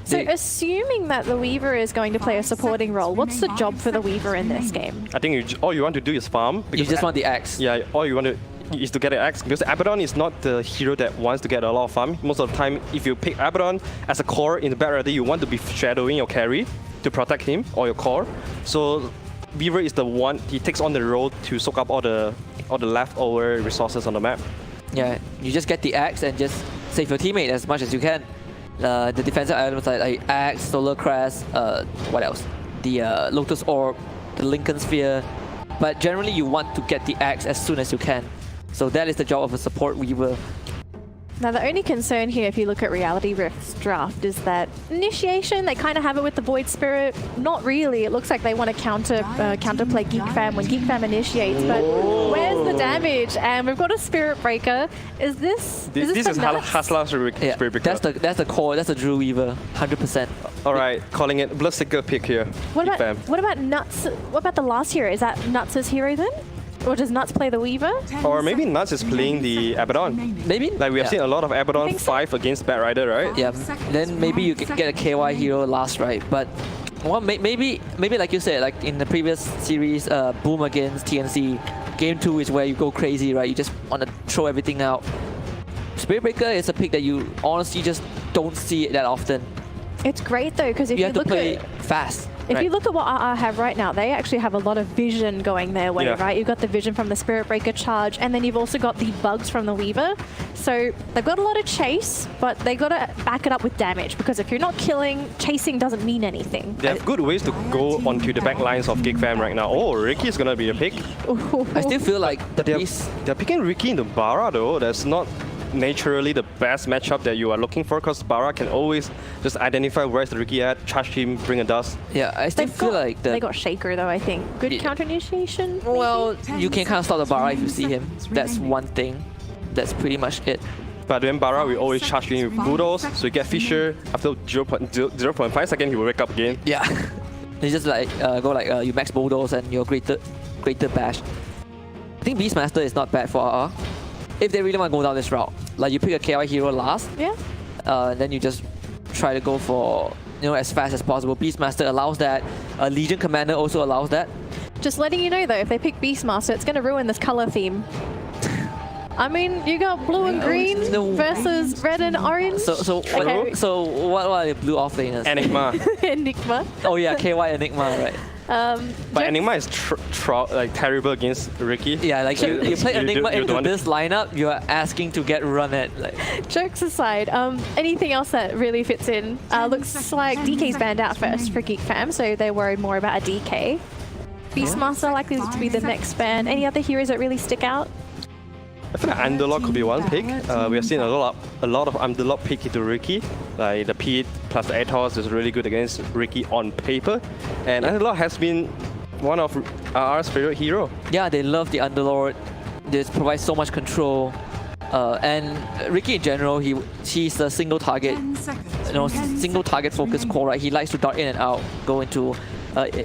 So assuming that the Weaver is going to play a supporting role, what's the job for the Weaver in this game? I think all you want to do is farm. You just want the axe. Yeah, all you want to is to get an axe because Abaddon is not the hero that wants to get a lot of farm. Most of the time, if you pick Abaddon as a core in the Bat Rider, you want to be shadowing your carry to protect him or your core. So Weaver is the one, he takes on the role to soak up all the leftover resources on the map. Yeah, you just get the axe and just save your teammate as much as you can. The defensive items like axe, solar crest, what else? The Lotus Orb, the Lincoln Sphere. But generally you want to get the axe as soon as you can. So that is the job of a support Weaver. Now the only concern here, if you look at Reality Rift's draft, is that initiation, they kind of have it with the Void Spirit. Not really. It looks like they want to counterplay Geek Fam when Geek Fam initiates. But where's the damage? And we've got a Spirit Breaker. Is this is nuts? Hasla's Spirit Breaker. That's the core. That's a Drew Weaver, 100%. All right, calling it Bloodseeker pick here. What about Nuts? What about the last hero? Is that Nuts' hero then? Or does Nuts play the Weaver? Or maybe Nuts is playing the Abaddon. Maybe? Like we have seen a lot of Abaddon Think so. 5 against Bat Rider, right? Yeah, then maybe you can get a KY hero last, right? But well, maybe like you said, like in the previous series, Boom against TNC, Game 2 is where you go crazy, right? You just want to throw everything out. Spirit Breaker is a pick that you honestly just don't see it that often. It's great though, because if You you have to look play at fast. If right? you look at what RR have right now, they actually have a lot of vision going their way, Yeah. right? You've got the vision from the Spirit Breaker charge, and then you've also got the bugs from the Weaver. So they've got a lot of chase, but they got to back it up with damage, because if you're not killing, chasing doesn't mean anything. They have good ways to go onto the back lines of Geek Fam right now. Oh, Ricky is gonna be a pick. I still feel like the They're, piece. they're picking Ricky into Bara though. That's not naturally the best matchup that you are looking for, because Bara can always just identify where's the Ricky at, charge him, bring a dust. Yeah, I still feel like they got Shaker though, I think. Good counter initiation. Well, you can kind of stop the Bara if you see him. That's one thing. That's pretty much it. But then Bara will always charge in with Bulldoze, so you get Fisher. After 0.5 seconds, he will wake up again. Yeah. You just like go like you max Bulldoze and your greater bash. I think Beastmaster is not bad for RR. If they really want to go down this route, like you pick a KY hero last, Yeah. then you just try to go for as fast as possible. Beastmaster allows that. Legion Commander also allows that. Just letting you know though, if they pick Beastmaster, it's going to ruin this color theme. I mean, you got blue and green versus red and orange. So what are the blue offlaners? Enigma. Enigma. Oh yeah, KY Enigma, right? But Enigma is like terrible against Ricky. Yeah, like you play Enigma into don't this lineup, you are asking to get run at. Like. Jokes aside, anything else that really fits in? Looks like DK's banned out first for Geek Fam, so they're worried more about a DK. Beastmaster likely to be the next ban. Any other heroes that really stick out? I feel like Underlord could be one pick. We have seen a lot of Underlord pick into Ricky. Like the Pete plus the Atos is really good against Ricky on paper. And Underlord has been one of RR's favorite hero. Yeah, they love the Underlord. They provide so much control. And Ricky in general, he's a single target, single target focused core, right? He likes to dart in and out, go into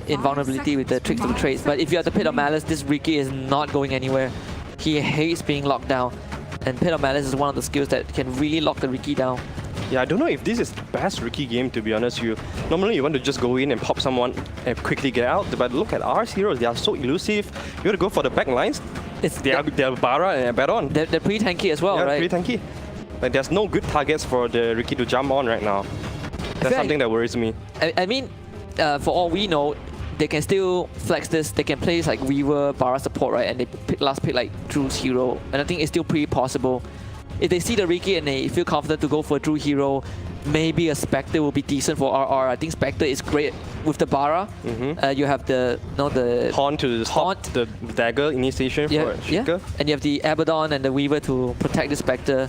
invulnerability with the tricks of the trades. But if you're at the Pit of Malice, this Ricky is not going anywhere. He hates being locked down, and Pit of Malice is one of the skills that can really lock the Ricky down. Yeah, I don't know if this is the best Ricky game, to be honest. Normally you want to just go in and pop someone and quickly get out, but look at our heroes, they are so elusive. You got to go for the back lines. They are Bara and Abaddon. They're pretty tanky as well, yeah, right? Pretty tanky. Like there's no good targets for the Ricky to jump on right now. That's something that worries me. I mean, for all we know, they can still flex this. They can play like Weaver, Bara support, right? And they pick like Drew's hero. And I think it's still pretty possible. If they see the Ricky and they feel confident to go for a Drew hero, maybe a Spectre will be decent for RR. I think Spectre is great with the Bara. You have the Taunt to stop the dagger initiation for Shaker. And you have the Abaddon and the Weaver to protect the Spectre.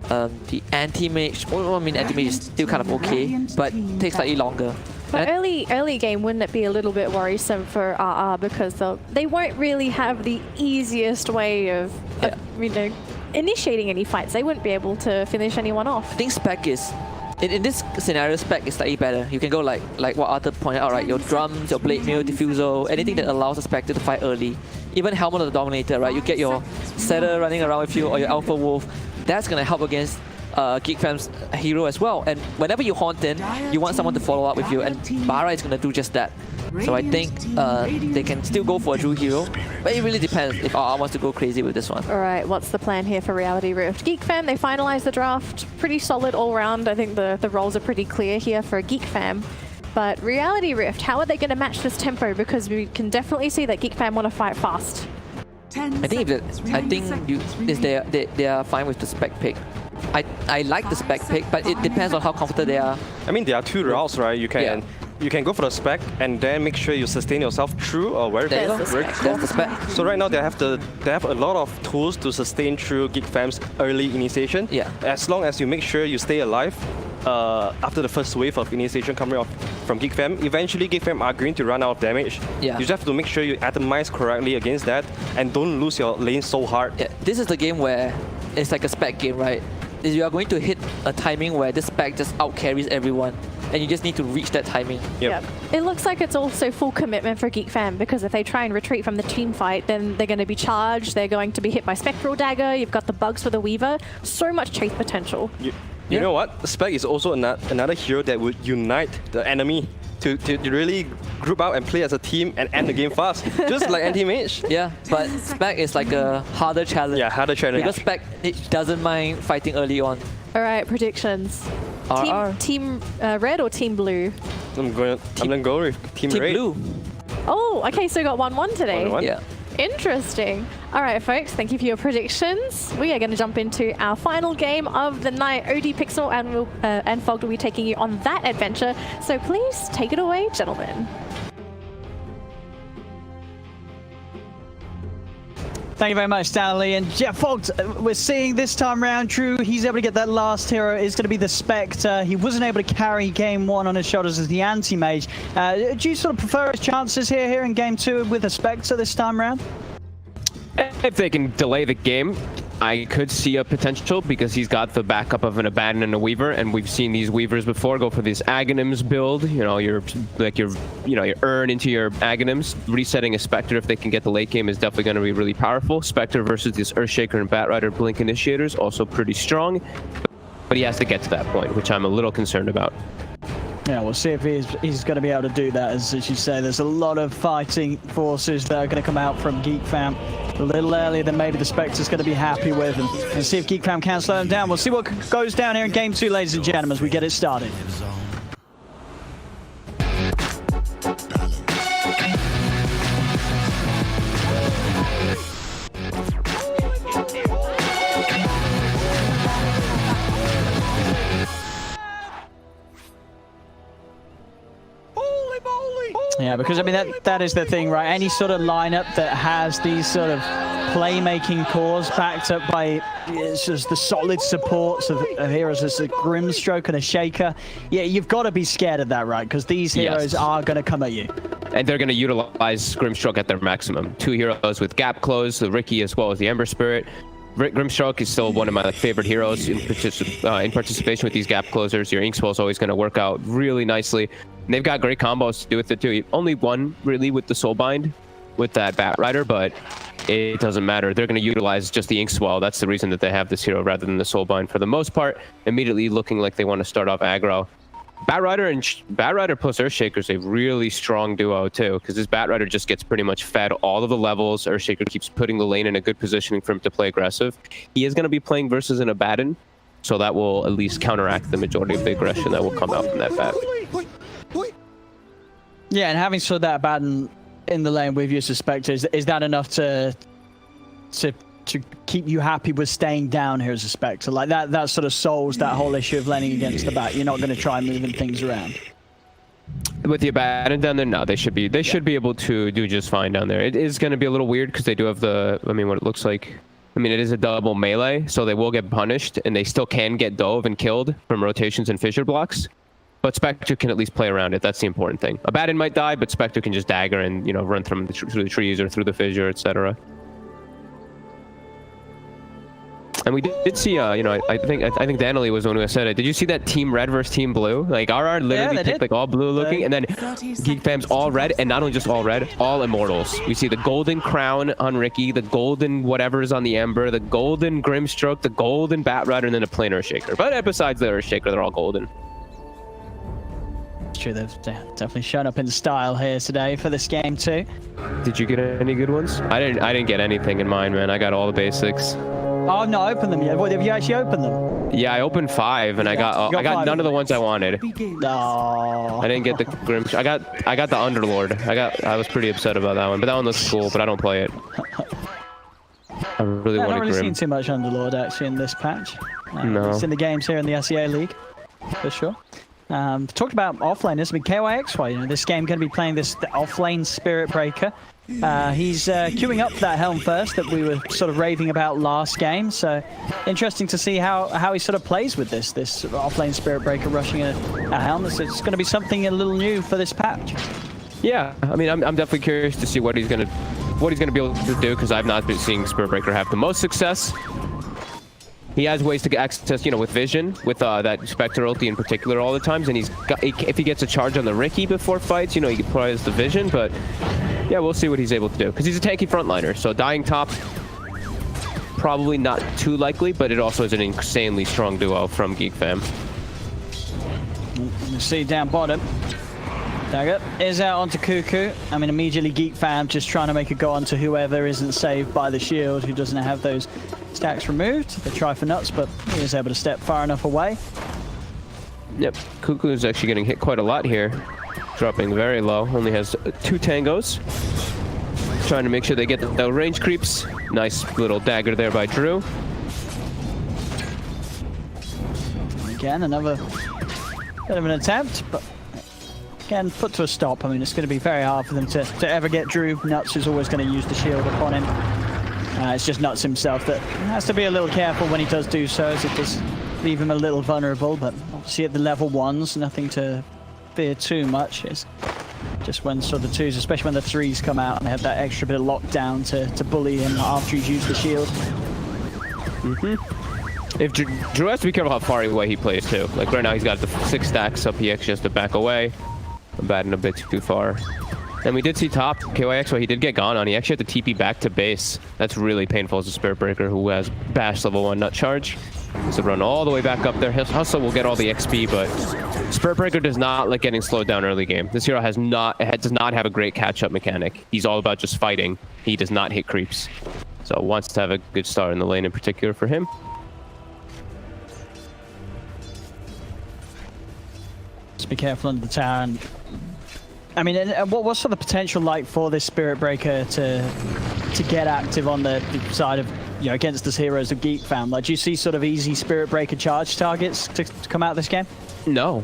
The anti-mage, I mean anti-mage is still kind of okay, but takes slightly longer. But early game, wouldn't it be a little bit worrisome for RR because they won't really have the easiest way of initiating any fights. They wouldn't be able to finish anyone off. I think Spec is, in this scenario, Spec is slightly better. You can go like what Arthur pointed out, right? Your drums, your blade mail, diffusal, anything that allows a Spectre to fight early. Even Helmet of the Dominator, right? You get your Setter running around with you or your Alpha Wolf. That's gonna help against Geek Fam's hero as well. And whenever you haunt in, you want someone to follow up with you, and Bara is gonna do just that. So I think they can still go for a Drew hero, but it really depends if RR wants to go crazy with this one. All right, what's the plan here for Reality Rift? Geek Fam, they finalized the draft. Pretty solid all round. I think the roles are pretty clear here for Geek Fam. But Reality Rift, how are they going to match this tempo? Because we can definitely see that Geek Fam want to fight fast. I think they are fine with the spec pick. I like the spec pick, but it depends on how confident they are. I mean, there are two routes, right? You can go for the spec and then make sure you sustain yourself through or very There's the spec. So right now they have a lot of tools to sustain through Geek Fam's early initiation. Yeah. As long as you make sure you stay alive after the first wave of initiation coming off from Geek Fam, eventually Geek Fam are going to run out of damage. Yeah. You just have to make sure you atomize correctly against that and don't lose your lane so hard. Yeah. This is the game where it's like a spec game, right? You are going to hit a timing where this spec just out carries everyone, and you just need to reach that timing. Yep. It looks like it's also full commitment for Geek Fam, because if they try and retreat from the team fight, then they're going to be charged, they're going to be hit by Spectral Dagger, you've got the bugs for the Weaver, so much chase potential. You know what? Spec is also another hero that would unite the enemy to really group out and play as a team and end the game fast, just like anti-mage. Yeah, but Spec is like a harder challenge. Yeah, harder challenge. Because Spec, it doesn't mind fighting early on. All right, predictions. Team Red or Team Blue? I'm going to go with Team Red. Blue. Oh, okay, so we got 1-1 today. 1-1. Yeah. Interesting. All right, folks, thank you for your predictions. We are going to jump into our final game of the night. OD Pixel and Fog will be taking you on that adventure. So please take it away, gentlemen. Thank you very much, Stanley. And yeah, Fogged, we're seeing this time around, Drew, he's able to get that last hero. It's going to be the Spectre. He wasn't able to carry game one on his shoulders as the anti-mage. Do you sort of prefer his chances here in game two with the Spectre this time around? If they can delay the game, I could see a potential because he's got the backup of an Abaddon and a Weaver, and we've seen these Weavers before go for this Aghanims build. You know, your Urn into your Aghanims. Resetting a Spectre if they can get the late game is definitely going to be really powerful. Spectre versus this Earthshaker and Batrider Blink Initiators, also pretty strong. But he has to get to that point, which I'm a little concerned about. Yeah, we'll see if he's going to be able to do that. As you say, there's a lot of fighting forces that are going to come out from Geek Fam a little earlier than maybe the Spectre's going to be happy with. And see if Geek Fam can slow them down. We'll see what goes down here in Game 2, ladies and gentlemen, as we get it started. Yeah, because I mean that is the thing, right? Any sort of lineup that has these sort of playmaking cores backed up by it's just the solid supports of heroes as a Grimstroke and a Shaker. Yeah, you've got to be scared of that, right? Because these heroes are going to come at you. And they're going to utilize Grimstroke at their maximum. 2 heroes with gap close, the Ricky as well as the Ember Spirit. Grimstroke is still one of my favorite heroes in participation with these gap closers. Your Inkswell is always going to work out really nicely. And they've got great combos to do with it too. Only one really with the Soulbind with that Batrider, but it doesn't matter. They're going to utilize just the Inkswell. That's the reason that they have this hero rather than the Soulbind for the most part. Immediately looking like they want to start off aggro. Batrider plus Earthshaker is a really strong duo too, because this Batrider just gets pretty much fed all of the levels. Earthshaker keeps putting the lane in a good positioning for him to play aggressive. He is going to be playing versus an Abaddon, so that will at least counteract the majority of the aggression that will come out from that Bat. Yeah, and having sort of that Abaddon in the lane with your Spectre, is that enough to keep you happy with staying down here as a Spectre? Like that sort of solves that whole issue of laning against the Bat. You're not going to try moving things around. With the Abaddon down there, no, they should be able to do just fine down there. It is going to be a little weird because they do have what it looks like. I mean, it is a double melee, so they will get punished, and they still can get dove and killed from rotations and fissure blocks. But Spectre can at least play around it. That's the important thing. Abaddon might die, but Spectre can just dagger and run through the trees or through the fissure, etc. And we did see, I think Danley was the one who said it. Did you see that Team Red versus Team Blue? Like RR literally picked like all blue looking, and then Geek Fam's all red, and not only just all red, all immortals. We see the golden crown on Ricky, the golden whatever is on the Ember, the golden Grimstroke, the golden Batrider, and then a plain Earthshaker. But besides the Earthshaker, they're all golden. True, they've definitely shown up in style here today for this game too. Did you get any good ones? I didn't get anything in mind, man. I got all the basics. Oh, I've not opened them yet. What, have you actually opened them? Yeah, I opened 5, and I got none of the ones I wanted. No. I didn't get the Grim. I got the Underlord. I was pretty upset about that one, but that one looks cool. But I don't play it. I really want a Grim. I've not really seen too much Underlord actually in this patch. No. It's in the games here in the SEA League, for sure. Talked about offlaners. I mean, KYXY, this game going to be playing this offlane Spirit Breaker. He's queuing up that Helm first that we were sort of raving about last game. So interesting to see how he sort of plays with this offlane Spirit Breaker rushing a Helm. It's going to be something a little new for this patch. Yeah, I mean, I'm definitely curious to see what he's gonna be able to do, because I've not been seeing Spirit Breaker have the most success. He has ways to get access, with vision, with that Spectre ulti in particular all the times, and if he gets a charge on the Ricky before fights, he applies the vision, but yeah, we'll see what he's able to do, because he's a tanky frontliner, so dying top, probably not too likely, but it also is an insanely strong duo from Geek Fam. You see down bottom, Dagger is out onto Cuckoo. I mean, immediately Geek Fam just trying to make a go onto whoever isn't saved by the shield, who doesn't have those stacks removed. They try for nuts, but he is able to step far enough away. Yep, Cuckoo is actually getting hit quite a lot here. Dropping very low, only has 2 tangos. Trying to make sure they get the range creeps. Nice little dagger there by Drew. Again, another bit of an attempt, but again, put to a stop. I mean, it's going to be very hard for them to ever get Drew. Nuts is always going to use the shield upon him. It's just Nuts himself that has to be a little careful when he does do so, as it does leave him a little vulnerable, but obviously at the level 1s, nothing to fear too much. It's just when sort of the 2s, especially when the 3s come out and they have that extra bit of lockdown to bully him after he's used the shield. If Drew has to be careful how far away he plays too. Like right now he's got the 6 stacks up, he actually has to back away. I'm batting a bit too far. And we did see top, KYXY, he did get gone on. He actually had to TP back to base. That's really painful as a Spirit Breaker who has Bash level 1 nut charge. So run all the way back up there. His hustle will get all the XP, but Spirit Breaker does not like getting slowed down early game. This hero does not have a great catch-up mechanic. He's all about just fighting. He does not hit creeps. So wants to have a good start in the lane in particular for him. Just be careful under the tower. And I mean, what's sort of the potential like for this Spirit Breaker to get active on the side of, you know, against the heroes of Geek fam? Like, do you see sort of easy Spirit Breaker charge targets to come out of this game? No.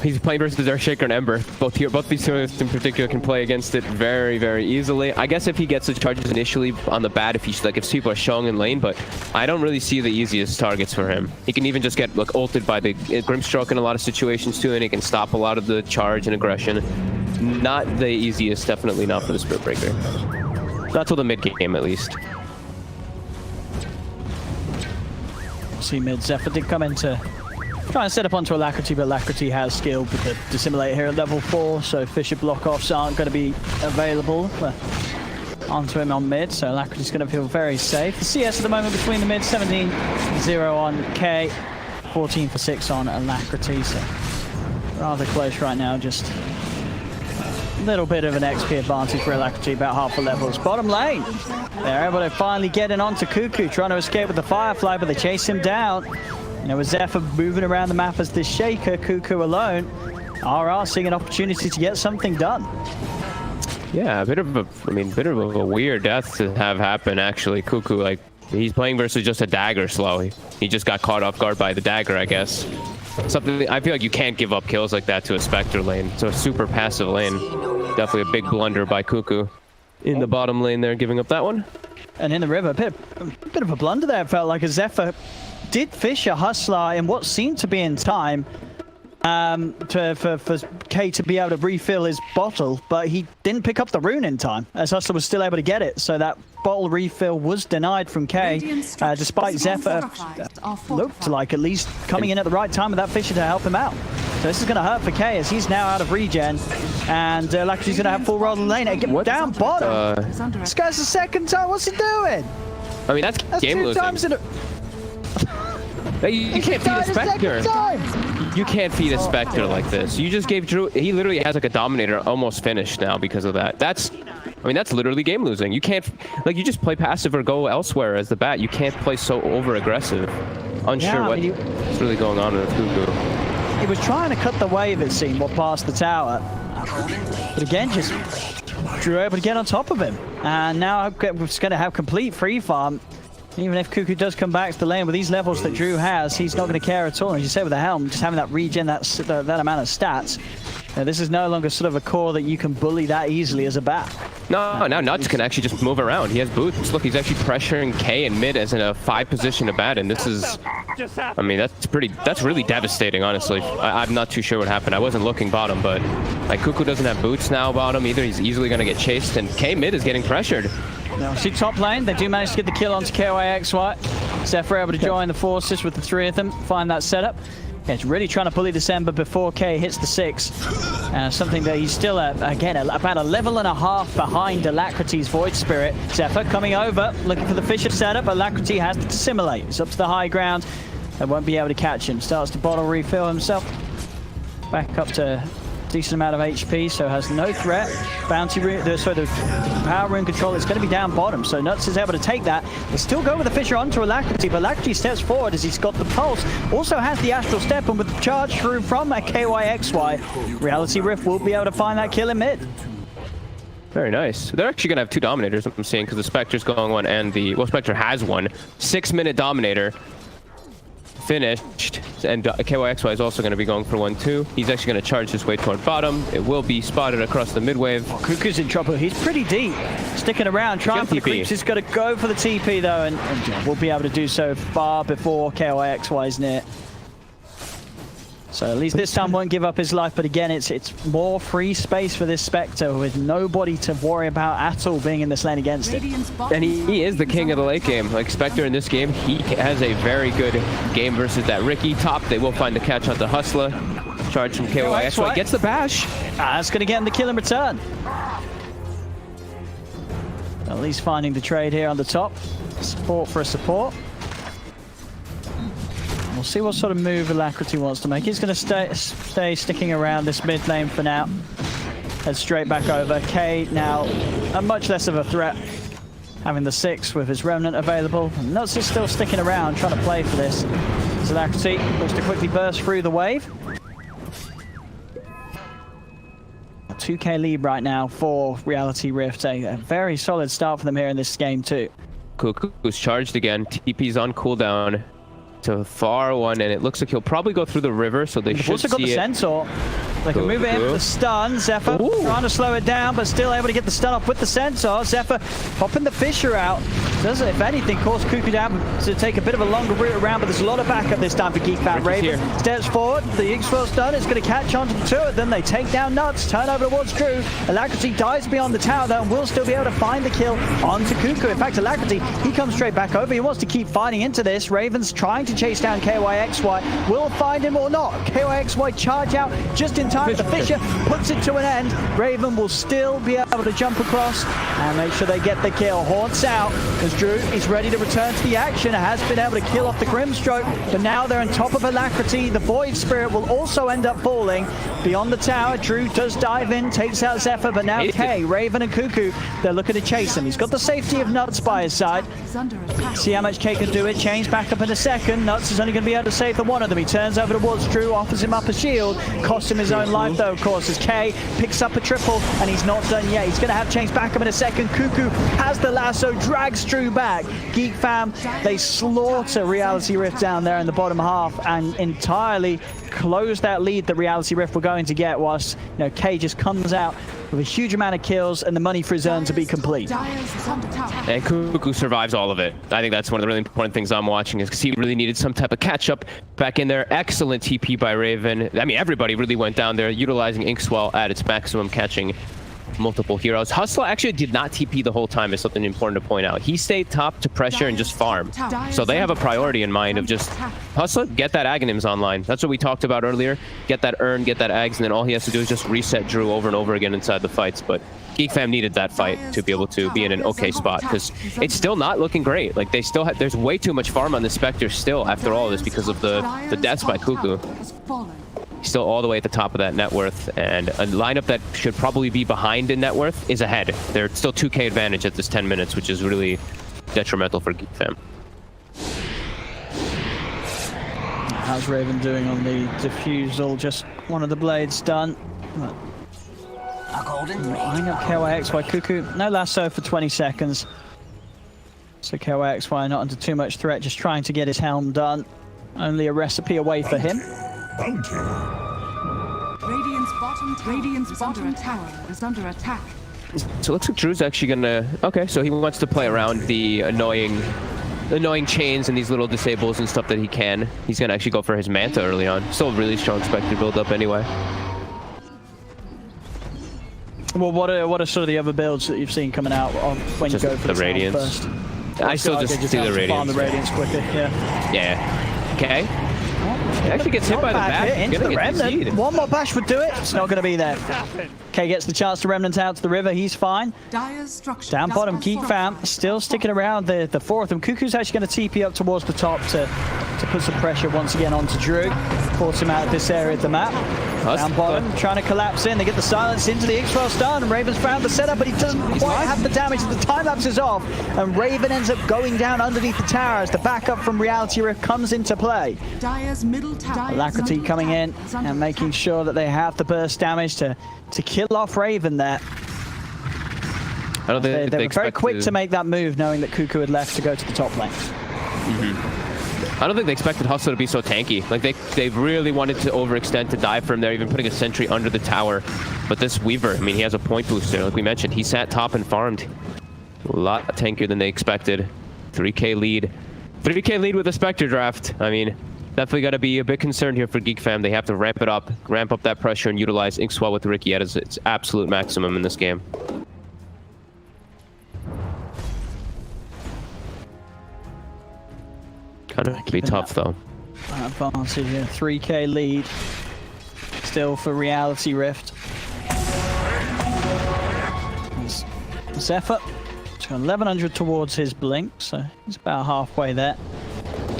He's playing versus Earthshaker and Ember. Both these heroes in particular can play against it very, very easily. I guess if he gets the charges initially on the bat, if people are showing in lane, but I don't really see the easiest targets for him. He can even just get like ulted by the Grimstroke in a lot of situations too, and he can stop a lot of the charge and aggression. Not the easiest, definitely not for the Spirit Breaker. That's till the mid game at least. See mid, Zephyr did come into trying to set up onto Alacrity, but Alacrity has skill with the Dissimulate here at level 4, so Fisher block-offs aren't going to be available onto him on mid, so Alacrity's going to feel very safe. The CS at the moment between the mid, 17-0 on K, 14 for 6 on Alacrity, so rather close right now, just a little bit of an XP advantage for Alacrity, about half the levels. Bottom lane, they're able to finally get in onto Cuckoo, trying to escape with the Firefly, but they chase him down. You know, with Zephyr moving around the map as this Shaker, Cuckoo alone, RR seeing an opportunity to get something done. Yeah, a bit of a weird death to have happen actually. Cuckoo, like, he's playing versus just a dagger slow. He just got caught off guard by the dagger, I guess. Something I feel like you can't give up kills like that to a Spectre lane. So a super passive lane. Definitely a big blunder by Cuckoo in the bottom lane there, giving up that one. And in the river, a bit of a blunder there. It felt like a Zephyr did fish a Hustler in what seemed to be in time for K to be able to refill his bottle, but he didn't pick up the rune in time, as Hustler was still able to get it. So that bottle refill was denied from K, despite Zephyr looked like at least coming in at the right time with that Fisher to help him out. So this is going to hurt for K as he's now out of regen, and Lacrity's going to have full roll in lane. Get down bottom. This guy's the second time. What's he doing? I mean, that's game losing. 2 times in a... You can't feed a Spectre. You can't feed a Spectre like this. You just gave Drew... He literally has like a Dominator almost finished now because of that. That's... I mean, that's literally game losing. You can't... Like, you just play passive or go elsewhere as the bat. You can't play so over-aggressive. Unsure what's really going on with Cuckoo. He was trying to cut the wave, it seemed, past the tower. But again, just Drew able to get on top of him. And now we're just going to have complete free farm. Even if Cuckoo does come back to the lane with these levels that Drew has, he's not going to care at all. As you say with the Helm, just having that regen, that amount of stats. This is no longer sort of a core that you can bully that easily as a bat. No, now Nuts can actually just move around. He has boots. Look, he's actually pressuring K in mid as in a 5 position to bat, and this is... I mean, that's really devastating, honestly. I'm not too sure what happened. I wasn't looking bottom, but like Cuckoo doesn't have boots now bottom either. He's easily going to get chased, and K mid is getting pressured. Now, see top lane, they do manage to get the kill onto KYXY. Zephyr able to join the forces with the 3 of them, find that setup. Yeah, it's really trying to bully this Ember before K hits the 6. Something that he's still, again, about a level and a half behind Alacrity's Void Spirit. Zephyr coming over, looking for the Fisher setup. Alacrity has to dissimulate. He's up to the high ground. They won't be able to catch him. Starts to bottle refill himself. Back up to decent amount of HP, so has no threat. Bounty rune, the power rune control is going to be down bottom, so Nuts is able to take that. They still go with the Fisher onto Alacrity, but Alacrity steps forward as he's got the pulse. Also has the Astral Step, and with the charge through from a KYXY, Reality Rift will be able to find that kill in mid. Very nice. They're actually going to have 2 Dominators, I'm seeing, because the Spectre's going one and the... Well, Spectre has one. 6-minute Dominator. Finished, and KYXY is also going to be going for 1 too. He's actually going to charge his way toward bottom. It will be spotted across the mid wave. Cuckoo's in trouble. He's pretty deep, sticking around, trying for the creeps. He's got to go for the TP though, and we'll be able to do so far before KYXY is near. So at least this time won't give up his life, but again, it's more free space for this Spectre with nobody to worry about at all being in this lane against it. And he is the king of the late game. Like Spectre in this game, he has a very good game versus that Ricky top. They will find the catch onto Hustler. Charge from KYXY, gets the bash. That's going to get him the kill in return. At least finding the trade here on the top. Support for a support. We'll see what sort of move Alacrity wants to make. He's going to stay sticking around this mid lane for now. Head straight back over. K now a much less of a threat, having the 6 with his Remnant available. Nuts is still sticking around, trying to play for this. As Alacrity looks to quickly burst through the wave. A 2k lead right now for Reality Rift. A very solid start for them here in this game too. Cuckoo's charged again. TP's on cooldown to far one, and it looks like he'll probably go through the river, so they should also got the Centaur. They can move it in for the stun. Zephyr trying to slow it down, but still able to get the stun off with the Centaur. Zephyr popping the Fissure out. Does, if anything, cause Cuckoo to take a bit of a longer route around, but there's a lot of backup this time for Geek Fan. Raven steps forward. The X-Well stun is going to catch onto the turret. Then they take down Nuts, turn over towards Drew. Alacrity dives beyond the tower, though, and will still be able to find the kill onto Cuckoo. In fact, Alacrity, he comes straight back over. He wants to keep fighting into this. Raven's trying to chase down KYXY. Will find him or not. KYXY charge out just in time. The Fissure puts it to an end. Raven will still be able to jump across and make sure they get the kill. Haunts out as Drew is ready to return to the action. Has been able to kill off the Grimstroke, but now they're on top of Alacrity. The Void Spirit will also end up falling beyond the tower. Drew does dive in, takes out Zephyr, but now K, Raven and Cuckoo, they're looking to chase him. He's got the safety of Nuts by his side. See how much K can do it. Change back up in a second. Nuts is only going to be able to save the one of them. He turns over towards Drew, offers him up a shield. Costs him his own life though, of course, as K picks up a triple, and he's not done yet. He's going to have change back up in a second. Cuckoo has the lasso, drags Drew back. Geek Fam, they slaughter Reality Rift down there in the bottom half and entirely close that lead that Reality Rift were going to get, whilst K just comes out with a huge amount of kills and the money for his own to be complete. And Cuckoo survives all of it. I think that's one of the really important things I'm watching, is because he really needed some type of catch-up back in there. Excellent TP by Raven. I mean, everybody really went down there, utilizing Inkswell at its maximum, catching multiple heroes. Hustler actually did not TP the whole time, is something important to point out. He stayed top to pressure and just farm. So they have a priority in mind of just, Hustler, get that Aghanims online. That's what we talked about earlier. Get that urn, get that Ags, and then all he has to do is just reset Drew over and over again inside the fights. But Geek Fam needed that fight to be able to be in an okay spot, because it's still not looking great. Like, they still have, there's way too much farm on the Spectre still after all this because of the deaths by Cuckoo. Still all the way at the top of that net worth, and a lineup that should probably be behind in net worth is ahead. They're still 2k advantage at this 10 minutes, which is really detrimental for Geek Fam. How's Raven doing on the defusal? Just one of the blades done. Lining up KYXY. Cuckoo, no lasso for 20 seconds. So KYXY not under too much threat, just trying to get his helm done. Only a recipe away for him. Radiant's bottom tower is under attack. So it looks like Drew's actually gonna, okay, so he wants to play around the annoying chains and these little disables and stuff that he can. He's gonna actually go for his Manta early on. Still a really strong Spectre build up anyway. Well, what are sort of the other builds that you've seen coming out when just you go for the Radiance first? I still just see the Radiance. Farm the Radiance quicker, yeah. Yeah. Okay. It actually gets hit by the bash. Into the Remnant. One more bash would do it. It's not going to be there. K gets the chance to Remnant out to the river. He's fine. Down bottom, Geek Fam still sticking around the four of them. Cuckoo's actually going to TP up towards the top to put some pressure once again onto Drew. Force him out of this area of the map. Down bottom, trying to collapse in. They get the silence into the X-Well stun, and Raven's found the setup, but he doesn't quite have the damage. The time lapse is off, and Raven ends up going down underneath the tower as the backup from Reality Rift comes into play. Alacrity coming in and making sure that they have the burst damage to kill off Raven there. I don't think they were very quick to make that move, knowing that Cuckoo had left to go to the top lane. I don't think they expected Hustler to be so tanky. Like, they really wanted to overextend to dive from there, even putting a sentry under the tower. But this Weaver, I mean, he has a point booster. Like we mentioned, he sat top and farmed. A lot tankier than they expected. 3k lead. 3k lead with a Spectre draft. I mean, Definitely got to be a bit concerned here for Geek Fam. They have to ramp up that pressure, and utilize Inkswell with Ricky at its absolute maximum in this game. Kind of be tough though. Advantage, a 3k lead. Still for Reality Rift. Zephyr, he's got 1100 towards his blink, so he's about halfway there.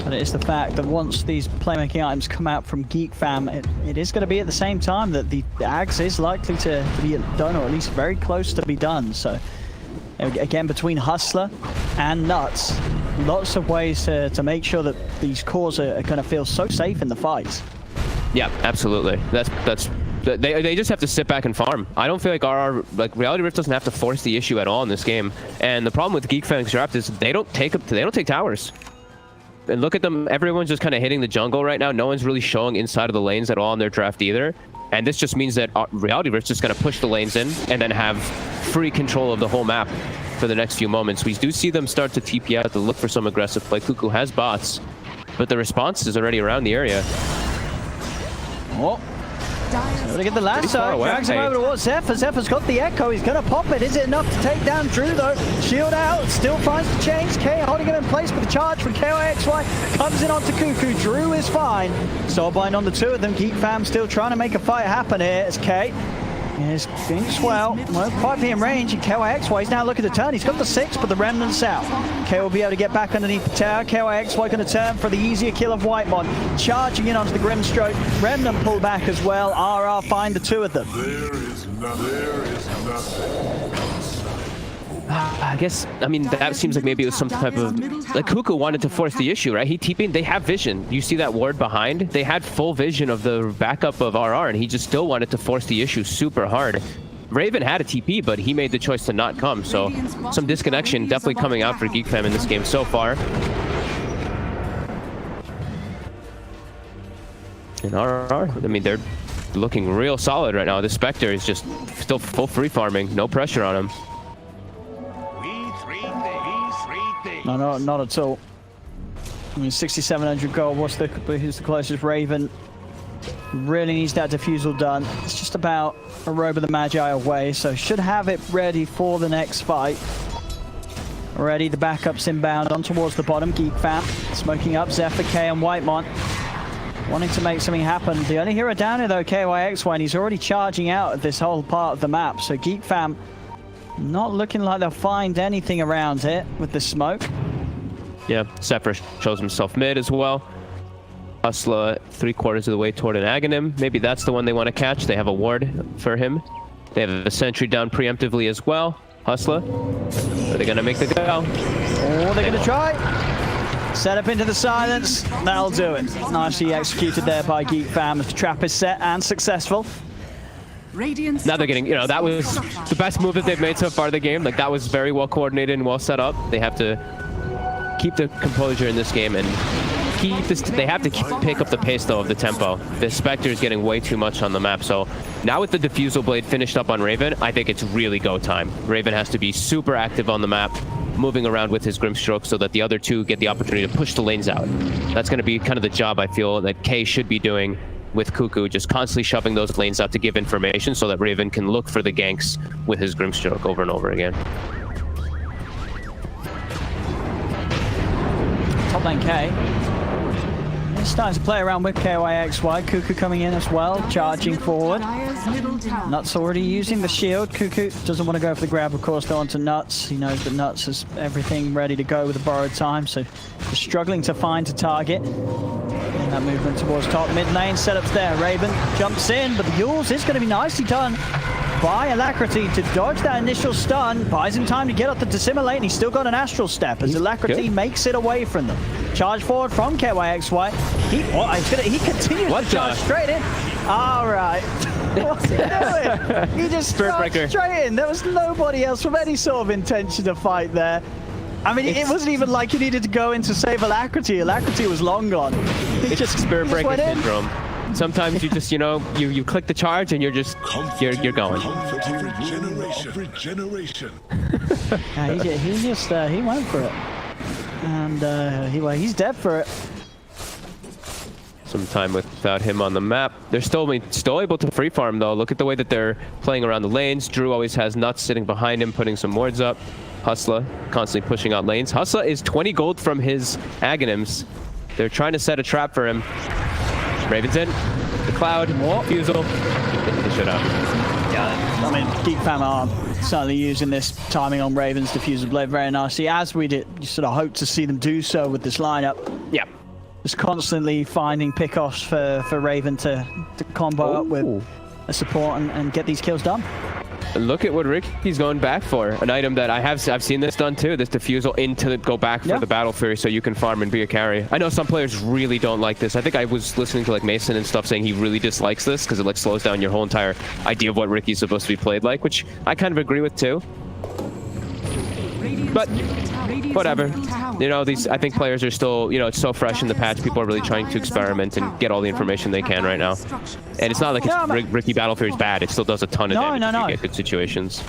But it is the fact that once these playmaking items come out from Geek Fam, it is going to be at the same time that the Ags is likely to be done, or at least very close to be done. So again, between Hustler and Nuts, lots of ways to make sure that these cores are going to feel so safe in the fights. Yeah, absolutely. They just have to sit back and farm. I don't feel like Reality Rift doesn't have to force the issue at all in this game. And the problem with Geek Fam's draft is they don't take towers. And look at them, everyone's just kind of hitting the jungle right now. No one's really showing inside of the lanes at all in their draft either. And this just means that Reality Rift's just going to push the lanes in and then have free control of the whole map for the next few moments. We do see them start to TP out to look for some aggressive play. Kuku has bots, but the response is already around the area. Oh. So to get the lasso, drags him over towards Zephyr. Zephyr's got the echo, he's gonna pop it. Is it enough to take down Drew though? Shield out, still finds the chains. K holding it in place with the charge from KYXY. Comes in onto Kuku, Drew is fine. Soulbind on the two of them. Geek Fam still trying to make a fight happen here. It's K. Here's Inkswell, well, quite in range, and KYXY is now looking to turn. He's got the 6, but the Remnant's out. K will be able to get back underneath the tower. KYXY going to turn for the easier kill of Whitemon. Charging in onto the Grimstroke. Remnant pull back as well. RR find the two of them. There is nothing. I guess, I mean, that seems like maybe it was some type of, like Kuku wanted to force the issue, right? He TP'd, they have vision. You see that ward behind? They had full vision of the backup of RR, and he just still wanted to force the issue super hard. Raven had a TP, but he made the choice to not come, so some disconnection definitely coming out for Geek Fam in this game so far. And RR, I mean, they're looking real solid right now. The Spectre is just still full free farming, no pressure on him. No, not at all. I mean, 6,700 gold. Who's the closest? Raven really needs that defusal done. It's just about a Robe of the Magi away, so should have it ready for the next fight. Already, the backup's inbound on towards the bottom. Geek Fam smoking up Zephyr, K, and Whitemon. Wanting to make something happen. The only hero down here, though, KYXY, and he's already charging out of this whole part of the map. So Geek Fam not looking like they'll find anything around it with the smoke. Yeah, Zephyr shows himself mid as well. Hustler 3/4 of the way toward an Aghanim. Maybe that's the one they want to catch. They have a ward for him. They have a sentry down preemptively as well. Hustler. Are they going to make the go? Oh, they're going to try. Set up into the silence. That'll do it. Nicely executed there by Geek Fam. The trap is set and successful. Now they're getting, you know, that was the best move that they've made so far in the game. Like, that was very well coordinated and well set up. They have to keep the composure in this game and keep this. They have to pick up the pace, though, of the tempo. The Spectre is getting way too much on the map. So now with the Diffusal Blade finished up on Raven, I think it's really go time. Raven has to be super active on the map, moving around with his Grimstroke so that the other two get the opportunity to push the lanes out. That's going to be kind of the job, I feel, that K should be doing with Kuku, just constantly shoving those lanes out to give information so that Raven can look for the ganks with his Grimstroke over and over again. Top lane K. He's starting to play around with KYXY. Kuku coming in as well, charging forward. Nuts already using the shield. Kuku doesn't want to go for the grab, of course, though, onto Nuts. He knows that Nuts has everything ready to go with the borrowed time, so he's struggling to find a target. And that movement towards top mid lane, setups there. Raven jumps in, but the Yules is going to be nicely done by Alacrity to dodge that initial stun. Buys him time to get up to dissimilate, and he's still got an Astral Step as Alacrity makes it away from them. Charge forward from KYXY. He continues to charge straight in. All right. What's he doing? He just charged straight in. There was nobody else with any sort of intention to fight there. I mean, it wasn't even like he needed to go in to save Alacrity. Alacrity was long gone. It's just Spirit Breaker syndrome. Sometimes you just, you know, you click the charge and you're just, you're going. Regeneration. Yeah, he went for it. And he's dead for it. some time without him on the map. They're still able to free farm though. Look at the way that they're playing around the lanes. Drew always has Nuts sitting behind him, putting some wards up. Hustla constantly pushing out lanes. Hustla is 20 gold from his Aghanims. They're trying to set a trap for him. Raven's in. The Cloud. Fusel. They should have. Yeah, I mean, Geek fam are certainly using this timing on Raven's Diffuser Blade very nicely, as we did sort of hope to see them do so with this lineup. Yeah. Just constantly finding pickoffs for Raven to combo up with a support and get these kills done. Look at what Ricky's going back for. An item that I've seen this done too. This Diffusal go back for the Battle Fury so you can farm and be a carry. I know some players really don't like this. I think I was listening to like Mason and stuff saying he really dislikes this because it like slows down your whole entire idea of what Ricky's supposed to be played like, which I kind of agree with too. But whatever. You know, I think players are still, you know, it's so fresh in the patch. People are really trying to experiment and get all the information they can right now. And it's not like Ricky Battle Fury is bad. It still does a ton of damage if you get good situations.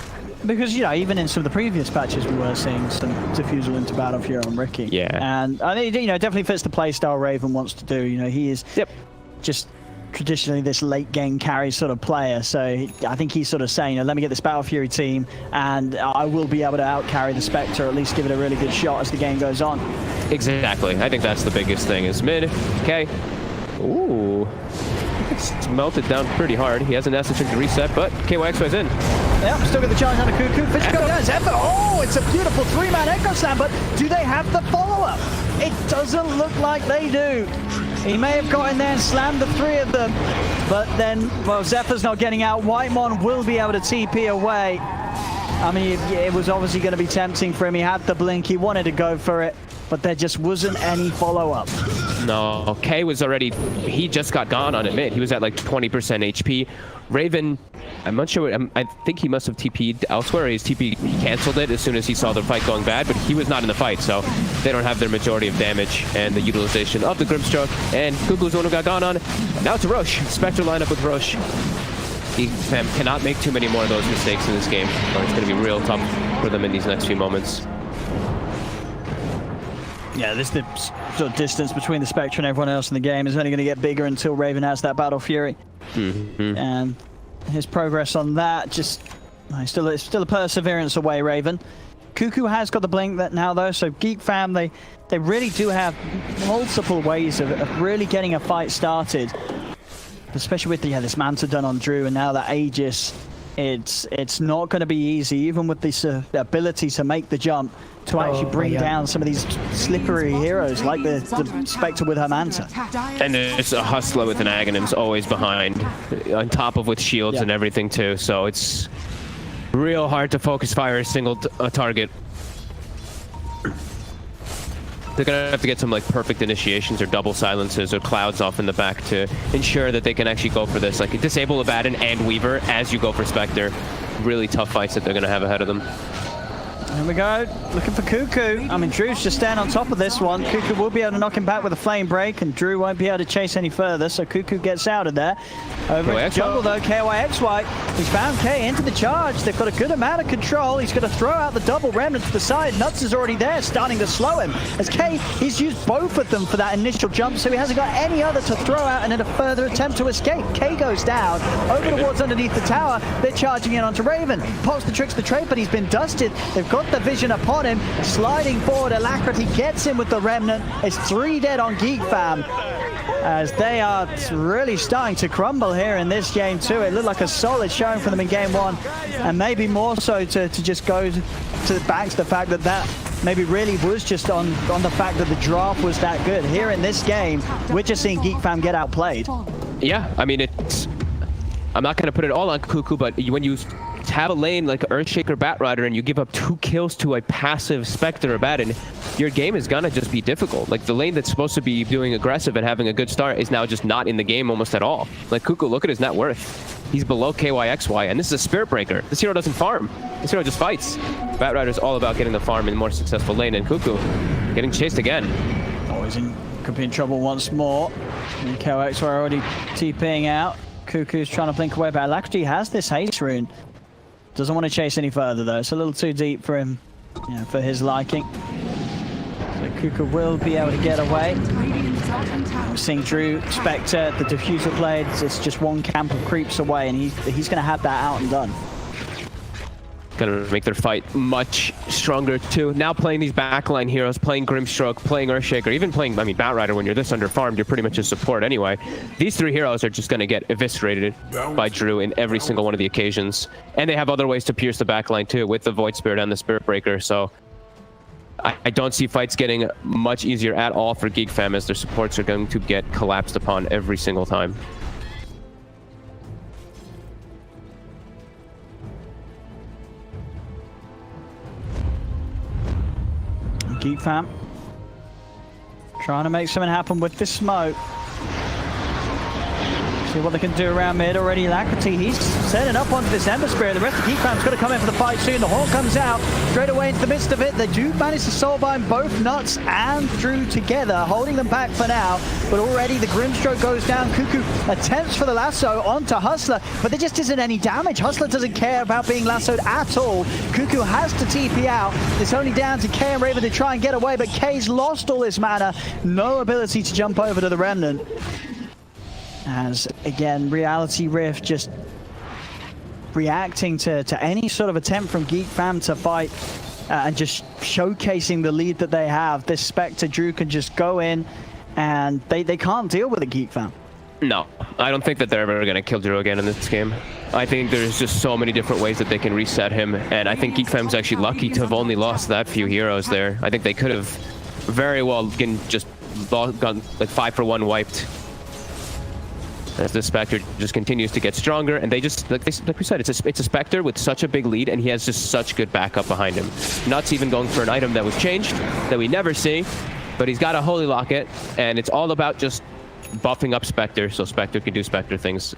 Because, you know, even in some of the previous patches, we were seeing some Diffusal into Battle Fury on Ricky. Yeah. And I think, you know, it definitely fits the playstyle Raven wants to do. You know, he is just traditionally this late game carry sort of player, so I think he's sort of saying, you know, let me get this Battle Fury team and I will be able to out carry the Spectre, or at least give it a really good shot as the game goes on. Exactly. I think that's the biggest thing is mid. Okay. Ooh. It's melted down pretty hard. He has an Essence to reset, but KYXY's in. Yeah, still got the challenge on the Cuckoo. Fish go down. Zephyr. Oh, it's a beautiful 3-man Echo Slam, but do they have the follow-up? It doesn't look like they do. He may have got in there and slammed the 3 of them, but then, well, Zephyr's not getting out. Whitemon will be able to TP away. I mean, it was obviously going to be tempting for him. He had the blink. He wanted to go for it, but there just wasn't any follow-up. No, K was already, he just got gone on it mid. He was at like 20% HP. Raven, I'm not sure, I think he must have TP'd elsewhere. His TP, he canceled it as soon as he saw the fight going bad, but he was not in the fight, so they don't have their majority of damage and the utilization of the Grimstroke. And Kuku's the one who got gone on. Now it's Roche. Spectre lineup with Roche. He cannot make too many more of those mistakes in this game, or it's going to be real tough for them in these next few moments. Yeah, the sort of distance between the Spectre and everyone else in the game is only going to get bigger until Raven has that Battle Fury. And his progress on that, just still a perseverance away, Raven. Cuckoo has got the blink now though, so Geek fam, they really do have multiple ways of really getting a fight started. Especially with this Manta done on Drew, and now that Aegis, it's not going to be easy, even with this ability to make the jump, to actually bring down some of these slippery heroes like the Spectre with her Manta. And it's a Hustler with an Aghanim's always behind, on top of with shields and everything too, so it's real hard to focus fire a single target. They're gonna have to get some like perfect initiations or double silences or clouds off in the back to ensure that they can actually go for this. Like disable Abaddon and Weaver as you go for Spectre. Really tough fights that they're gonna have ahead of them. Here we go, looking for Cuckoo. I mean, Drew's just standing on top of this one. Cuckoo will be able to knock him back with a flame break, and Drew won't be able to chase any further, so Cuckoo gets out of there. Over in the jungle though, KYXY, he's found K into the charge. They've got a good amount of control. He's going to throw out the double remnant to the side. Nuts is already there, starting to slow him. As K, he's used both of them for that initial jump, so he hasn't got any other to throw out, and in a further attempt to escape. K goes down, over towards underneath the tower. They're charging in onto Raven. Pops the tricks the trade, but he's been dusted. They've got the vision upon him, sliding forward. Alacrity gets him with the remnant. It's 3 dead on Geek fam, as they are really starting to crumble here in this game too. It looked like a solid showing for them in game 1, and maybe more so to just go back to the fact that maybe really was just on the fact that the draft was that good. Here in this game, we're just seeing Geek fam get outplayed. Yeah, I mean, I'm not going to put it all on Cuckoo, but when you have a lane like Earthshaker Batrider and you give up 2 kills to a passive Spectre Abaddon, your game is gonna just be difficult. Like the lane that's supposed to be doing aggressive and having a good start is now just not in the game almost at all. Like Cuckoo, look at his net worth. He's below KYXY, and this is a Spirit Breaker. This hero doesn't farm. This hero just fights. Batrider's all about getting the farm in a more successful lane, and Cuckoo getting chased again. Always could be in trouble once more. And KYXY already TPing out. Cuckoo's trying to blink away, but Alacrity has this haste rune. Doesn't want to chase any further though. It's a little too deep for him, for his liking. So Cuckoo will be able to get away. bottom tower. We're seeing Drew, Spectre, the diffuser blade. It's just one camp of creeps away, and he's going to have that out and done. Gonna make their fight much stronger too. Now playing these backline heroes, playing Grimstroke, playing Earthshaker, even playing, I mean, Batrider, when you're this underfarmed, you're pretty much a support anyway. These three heroes are just gonna get eviscerated by Drew in every single one of the occasions. And they have other ways to pierce the backline too, with the Void Spirit and the Spirit Breaker, so I don't see fights getting much easier at all for Geek Fam, as their supports are going to get collapsed upon every single time. Geek Fam trying to make something happen with this smoke. See what they can do around mid already. Lacrity, he's setting up onto this Ember Spirit. The rest of Geek Fam's got to come in for the fight soon. The Horn comes out straight away into the midst of it. They do manage to soulbind both Nuts and Drew together, holding them back for now. But already the Grimstroke goes down. Cuckoo attempts for the lasso onto Hustler, but there just isn't any damage. Hustler doesn't care about being lassoed at all. Cuckoo has to TP out. It's only down to K and Raven to try and get away, but K's lost all his mana. No ability to jump over to the Remnant. As, again, Reality Rift just reacting to any sort of attempt from Geek Fam to fight and just showcasing the lead that they have. This Spectre Drew can just go in and they can't deal with a Geek Fam. No, I don't think that they're ever going to kill Drew again in this game. I think there's just so many different ways that they can reset him, and I think Geek Fam's actually lucky to have only lost that few heroes there. I think they could have very well just gotten like 5-for-1 wiped. As the Spectre just continues to get stronger, and they just, like we said, it's a Spectre with such a big lead, and he has just such good backup behind him. Nuts even going for an item that was changed, that we never see, but he's got a Holy Locket, and it's all about just buffing up Spectre, so Spectre can do Spectre things,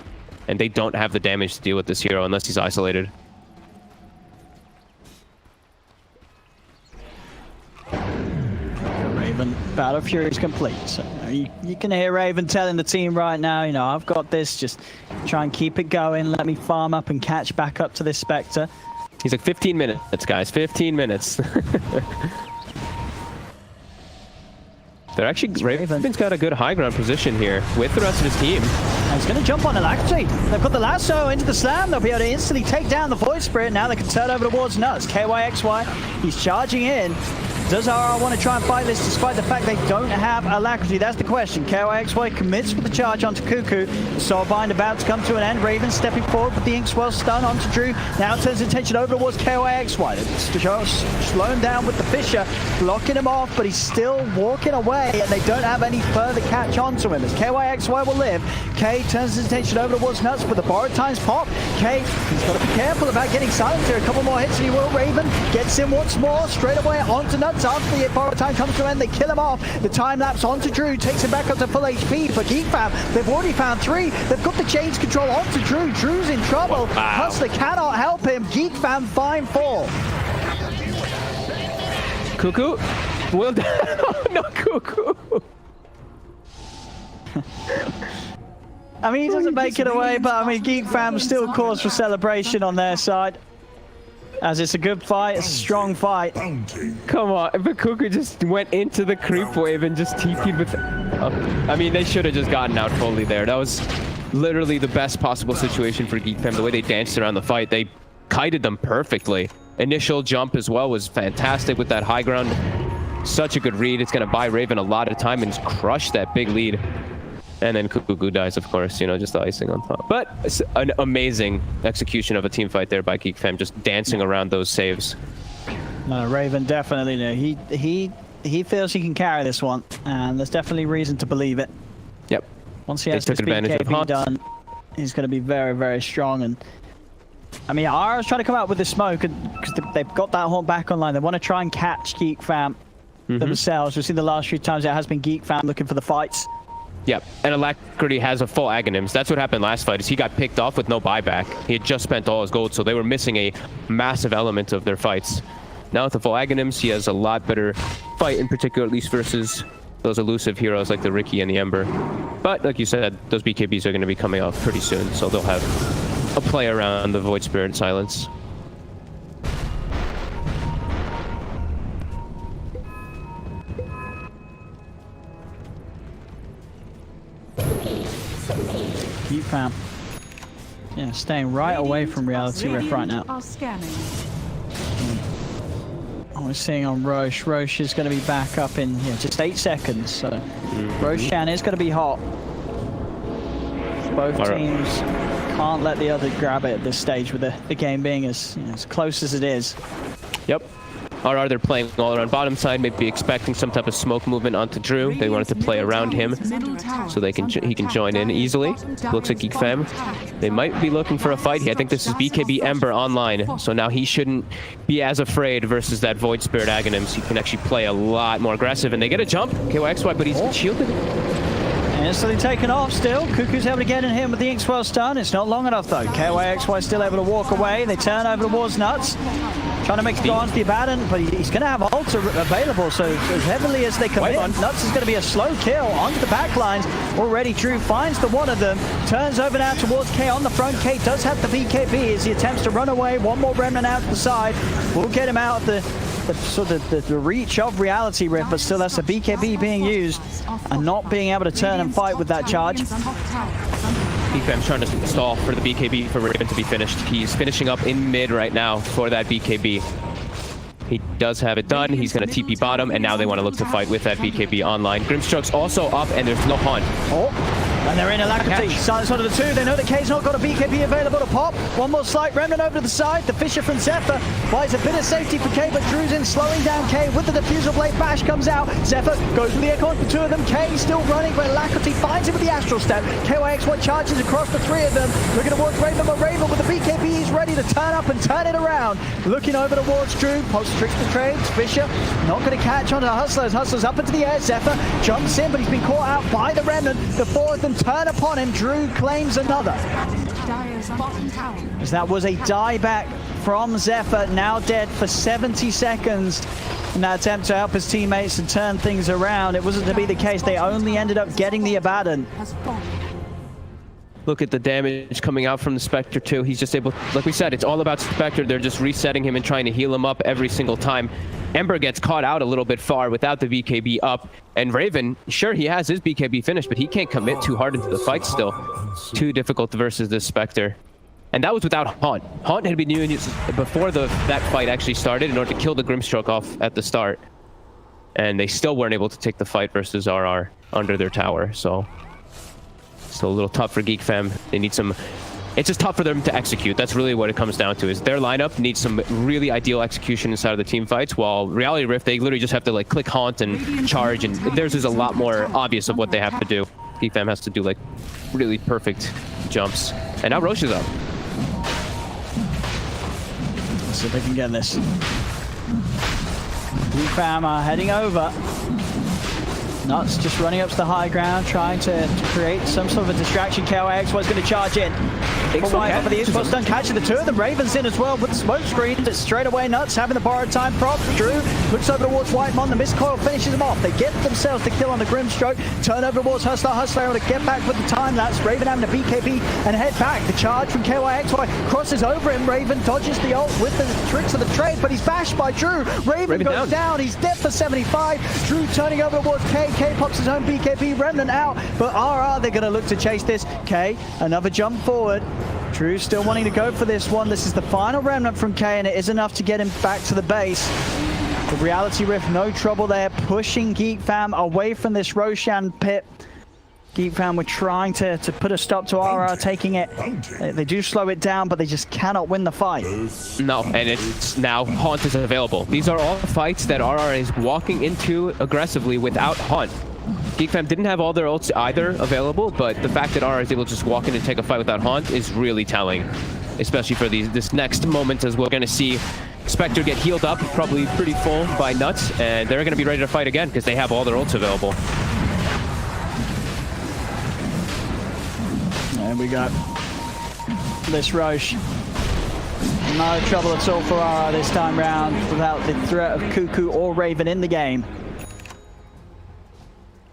and they don't have the damage to deal with this hero unless he's isolated. Raven, Battle Fury is complete. So you can hear Raven telling the team right now, you know, I've got this, just try and keep it going, let me farm up and catch back up to this Spectre. He's like 15 minutes, guys, 15 minutes. They're actually, Raven's got a good high ground position here with the rest of his team. And he's going to jump on Alacrity. They've got the lasso into the slam. They'll be able to instantly take down the Void Spirit. Now they can turn over towards Nuts. KYXY, he's charging in. Does RR want to try and fight this despite the fact they don't have Alacrity? That's the question. KYXY commits with the charge onto Cuckoo. Soulbind about to come to an end. Raven stepping forward with the Inkswell stun onto Drew. Now turns attention over towards KYXY. Slow him down with the Fisher, blocking him off, but he's still walking away, and they don't have any further catch onto him as KYXY will live. K turns his attention over towards Nuts, but the borrowed times pop. K, he's got to be careful about getting silenced here. A couple more hits and he will. Raven gets him once more, straight away onto Nuts. After the borrowed time comes to an end, they kill him off. The time lapse onto Drew takes him back up to full HP. For Geek Fam, they've already found 3. They've got the chains control onto Drew. Drew's in trouble. Wow. Hustler cannot help him. Geek Fam fine fall. Cuckoo? Will oh, no, Cuckoo. I mean, he doesn't make it away, but I mean, Geek Fam still cause for celebration on their side. As it's a good fight, it's a strong fight. Come on, but Cuckoo just went into the creep wave and just TP'd with... I mean, they should have just gotten out fully there. That was literally the best possible situation for Geek Fam. The way they danced around the fight, they kited them perfectly. Initial jump as well was fantastic with that high ground. Such a good read. It's going to buy Raven a lot of time and just crush that big lead. And then Cuckoo dies, of course, you know, just the icing on top. But it's an amazing execution of a team fight there by Geek Fam, just dancing around those saves. No, Raven definitely knew. He feels he can carry this one, and there's definitely reason to believe it. Yep. Once he has this BKB done, he's going to be very, very strong. And I mean, Ara's trying to come out with the smoke because they've got that horn back online. They want to try and catch Geek Fam themselves. We've seen the last few times it has been Geek Fam looking for the fights. Yep, and Alacrity has a full Aghanims. That's what happened last fight, is he got picked off with no buyback. He had just spent all his gold, so they were missing a massive element of their fights. Now with the full Aghanims, he has a lot better fight, in particular, at least versus those elusive heroes like the Riki and the Ember. But, like you said, those BKBs are going to be coming out pretty soon, so they'll have a play around the Void Spirit Silence. Geek fam. Yeah, staying right away from Reality Rift right now. Are scanning. We're seeing on Roche. Roche is going to be back up in just 8 seconds. So Roshan is going to be hot. Both teams can't let the other grab it at this stage, with the game being as close as it is. Yep. RR, they're playing all around bottom side, maybe expecting some type of smoke movement onto Drew. They wanted to play around him so he can join in easily. Looks like Geek Fam, they might be looking for a fight here. I think this is BKB Ember online, so now he shouldn't be as afraid versus that Void Spirit Aghanims. He can actually play a lot more aggressive, and they get a jump. KYXY, but he's shielded. Instantly taken off still. Cuckoo's able to get in him with the Inkswell stun. It's not long enough though. KYXY still able to walk away. They turn over towards Nuts. Trying to make it go onto the Abaddon, but he's going to have ult available, so as heavily as they commit, Nuts is going to be a slow kill onto the back lines. Already Drew finds the one of them, turns over now towards K on the front. K does have the BKB as he attempts to run away. One more Remnant out to the side. We'll get him out of the reach of Reality Rift, but still that's a BKB being used and not being able to turn and fight with that charge. BKB's trying to stall for the BKB for Raven to be finished. He's finishing up in mid right now for that BKB. He does have it done. He's going to TP bottom, and now they want to look to fight with that BKB online. Grimstroke's also up, and there's no hunt. And they're in Alacrity. Silence onto the two. They know that K's not got a BKB available to pop. One more slight Remnant over to the side. The Fisher from Zephyr buys a bit of safety for K, but Drew's in, slowing down K with the Diffusal Blade. Bash comes out. Zephyr goes with the echo on the two of them. K still running, but Alacrity finds him with the Astral Step. KYXY charges across the three of them. Looking towards Raven, but Raven with the BKB, he's ready to turn up and turn it around. Looking over towards Drew. Post tricks the trades. Fisher not going to catch onto the Hustlers. Hustlers up into the air. Zephyr jumps in, but he's been caught out by the Remnant. The four of them turn upon him. Drew claims another. As that was a dieback from Zephyr, now dead for 70 seconds in that attempt to help his teammates and turn things around. It wasn't to be the case. They only ended up getting the Abaddon. Look at the damage coming out from the Spectre too. He's just able, like we said, it's all about Spectre. They're just resetting him and trying to heal him up every single time. Ember gets caught out a little bit far without the BKB up. And Raven, sure, he has his BKB finished, but he can't commit too hard into the fight still. Too difficult versus this Spectre. And that was without Haunt. Haunt had been used before that fight actually started in order to kill the Grimstroke off at the start. And they still weren't able to take the fight versus RR under their tower, so... Still a little tough for Geek Fam. They need some... It's just tough for them to execute. That's really what it comes down to, is their lineup needs some really ideal execution inside of the team fights, while Reality Rift, they literally just have to like click Haunt and charge, and theirs is a lot more obvious of what they have to do. Geek Fam has to do like really perfect jumps. And now Roche is up. Let's see if they can get this. Geek Fam are heading over. Nuts just running up to the high ground, trying to create some sort of a distraction. KYXY is going to charge in. Big fight for the Xbox done, catching the two of them. Raven's in as well with the smoke screen. It's straight away Nuts having the borrowed time props. Drew looks over towards Whitemon. The missed coil finishes him off. They get themselves the kill on the Grimstroke. Turn over towards Hustler. Hustler able to get back with the time. That's Raven having a BKB and head back. The charge from KYXY crosses over him. Raven dodges the ult with the tricks of the trade, but he's bashed by Drew. Raven goes down. He's dead for 75. Drew turning over towards K. K pops his own BKB. Remnant out, but RR, they're going to look to chase this. K, another jump forward. Drew still wanting to go for this one. This is the final Remnant from K, and it is enough to get him back to the base. The Reality Rift, no trouble there, pushing Geek Fam away from this Roshan pit. Geek Fam were trying to put a stop to RR taking it. They do slow it down, but they just cannot win the fight. No, and it's now Haunt is available. These are all fights that RR is walking into aggressively without Haunt. Geek Fam didn't have all their ults either available, but the fact that RR is able to just walk in and take a fight without Haunt is really telling, especially for this next moment, as we're going to see Spectre get healed up, probably pretty full by Nuts, and they're going to be ready to fight again because they have all their ults available. And we got this Roche. No trouble at all for RR this time round without the threat of Cuckoo or Raven in the game.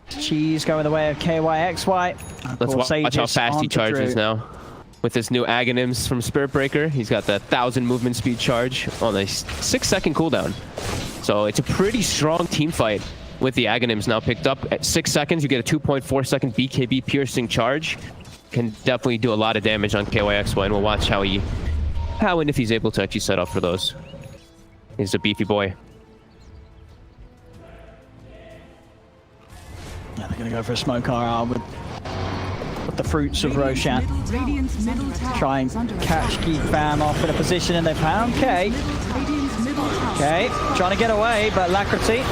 Cheese going the way of KYXY. Let's watch how fast he charges now. With his new Aghanims from Spirit Breaker, he's got the 1000 movement speed charge on a 6-second cooldown. So it's a pretty strong team fight with the Aghanims now picked up. At 6 seconds, you get a 2.4 second BKB piercing charge. can definitely do a lot of damage on KYXY, and we'll watch how and if he's able to actually set up for those. He's a beefy boy. Yeah, they're going to go for a smoke RR with the fruits of Roshan. Radiant's middle tower Try and is under catch attack. Geek Fam off in a position, and they found K. Radiant's middle tower. Okay, trying to get away, but Lacrity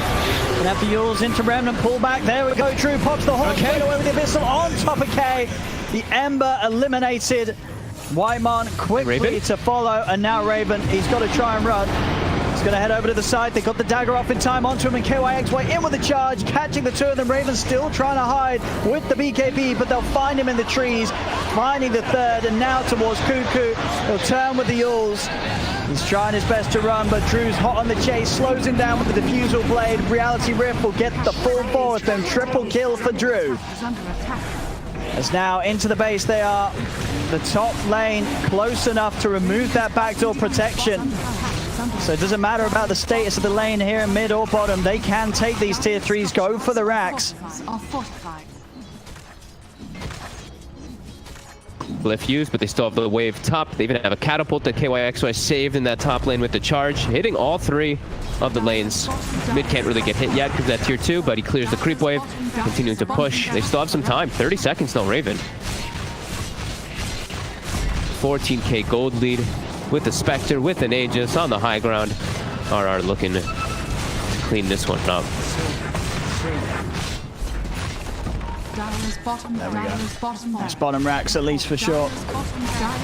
gonna have the Yules into Remnant, pull back. There we go. Drew pops the horn, straight away with the Abyssal on top of K. The Ember eliminated. Whitemon quickly Raven? to follow, and now Raven, he's got to try and run. He's going to head over to the side. They got the dagger off in time onto him, and KYXY in with the charge, catching the two of them. Raven still trying to hide with the BKB, but they'll find him in the trees, finding the third, and now towards Cuckoo. He'll turn with the Yules. He's trying his best to run, but Drew's hot on the chase, slows him down with the Diffusal Blade. Reality Rift will get the full fourth, and triple kill for Drew. Is under attack. As now into the base they are. The top lane close enough to remove that backdoor protection. So it doesn't matter about the status of the lane here in mid or bottom. They can take these tier 3s, go for the racks. Are fortified. Glyph used, but they still have the wave top. They even have a catapult that KYXY saved in that top lane with the charge, hitting all three of the lanes. Mid can't really get hit yet because that's tier 2, but he clears the creep wave, continuing to push. They still have some time, 30 seconds now, Raven. 14k gold lead with the Spectre, with an Aegis on the high ground. RR looking to clean this one up. Dyer's bottom. Dyer's bottom. That's bottom racks at least for sure.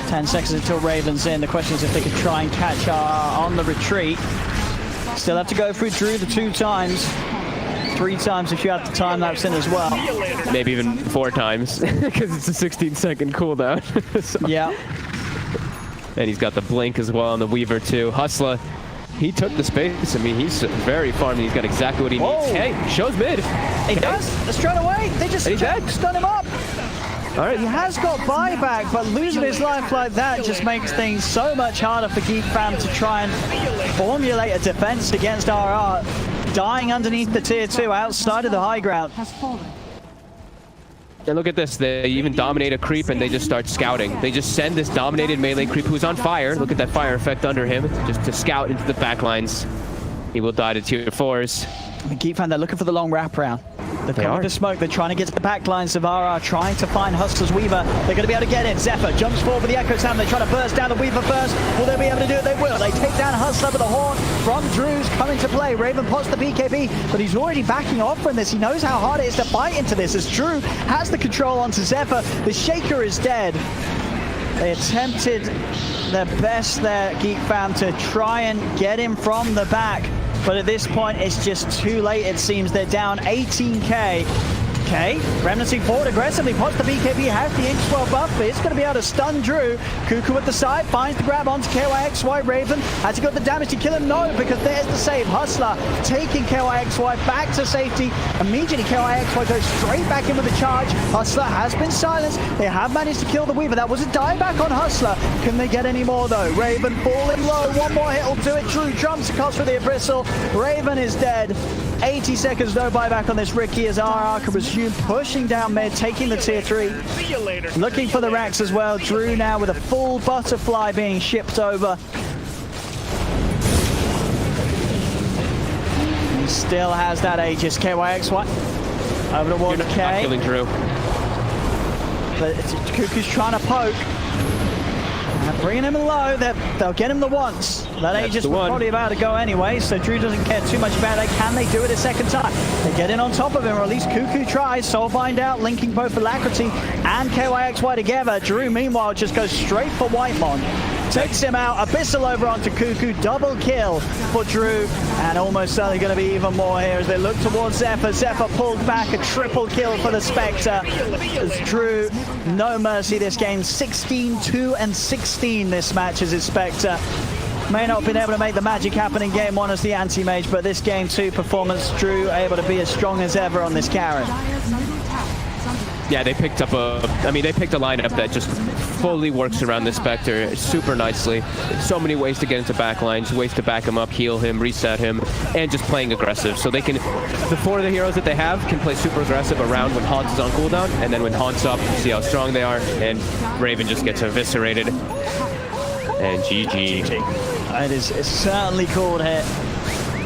10 seconds until Raven's in. The question is if they can try and catch on the retreat. Still have to go through Drew the 2 times. 3 times if you have the time lapse in as well. Maybe even 4 times because it's a 16-second cooldown. So. Yeah. And he's got the blink as well on the Weaver too. Hustler, he took the space. I mean, he's very farmed. He's got exactly what he needs. Hey, shows mid. He does. Let's try to wait. They just stun him up. All right. He has got buyback, but losing his life like that just makes things so much harder for Geek Fam to try and formulate a defense against RR. Dying underneath the tier 2 outside of the high ground. Has fallen. And look at this. They even dominate a creep and they just start scouting. They just send this dominated melee creep who's on fire. Look at that fire effect under him, just to scout into the back lines. He will die to tier 4s. Geek Fam, they're looking for the long wraparound. They've come with the smoke. They're trying to get to the back lines of RR, trying to find Hustler's Weaver. They're going to be able to get in. Zephyr jumps forward with the Echo Sound. They're trying to burst down the Weaver first. Will they be able to do it? They will. They take down Hustler, but the horn from Drew's coming to play. Raven pots the BKB, but he's already backing off from this. He knows how hard it is to fight into this as Drew has the control onto Zephyr. The Shaker is dead. They attempted their best there, Geek Fam, to try and get him from the back. But at this point, it's just too late, it seems. They're down 18k. Okay, Remnancing forward aggressively, pots the BKB, has the Ink Swell buff, but it's going to be able to stun Drew. Cuckoo at the side, finds the grab onto KYXY. Raven, has he got the damage to kill him? No, because there's the save. Hustler taking KYXY back to safety. Immediately, KYXY goes straight back in with the charge. Hustler has been silenced. They have managed to kill the Weaver. That was a dieback on Hustler. Can they get any more, though? Raven falling low. One more hit will do it. Drew jumps across for the Abyssal. Raven is dead. 80 seconds, no buyback on this Ricky as RR can resume pushing down mid, taking the tier 3. Looking for the racks as well. Drew now with a full butterfly being shipped over. He still has that Aegis. KYXY over towards You're not K. killing Drew. But Cuckoo's trying to poke. Bringing him low, they'll get him the once. That Aegis was probably about to go anyway, so Drew doesn't care too much about it. Can they do it a second time? They get in on top of him, or at least Cuckoo tries. Soulbind out, linking both Alacrity and KYXY together. Drew, meanwhile, just goes straight for Whitemon. Takes him out, Abyssal over onto Cuckoo, double kill for Drew, and almost certainly going to be even more here as they look towards Zephyr. Zephyr pulled back, a triple kill for the Spectre. As Drew, no mercy this game, 16-2 and 16 this match as his Spectre. May not have been able to make the magic happen in game 1 as the anti-mage, but this game 2 performance, Drew able to be as strong as ever on this carry. Yeah, they picked up they picked a lineup that just fully works around the Spectre super nicely. So many ways to get into backlines, ways to back him up, heal him, reset him, and just playing aggressive. So they can, the 4 of the heroes that they have can play super aggressive around when Hans is on cooldown, and then when Hans up, see how strong they are, and Raven just gets eviscerated. And GG. It's certainly called here.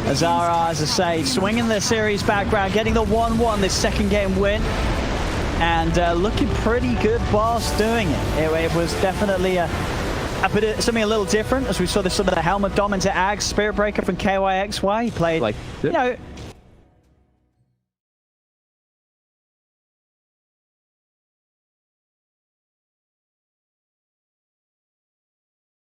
Azara, as I say, swinging the series background, getting the 1-1 this second game win. And looking pretty good whilst doing it. It was definitely a bit of something a little different, as we saw some of the helmet dom into Ags, Spirit Breaker from KYXY. He played, like, you know,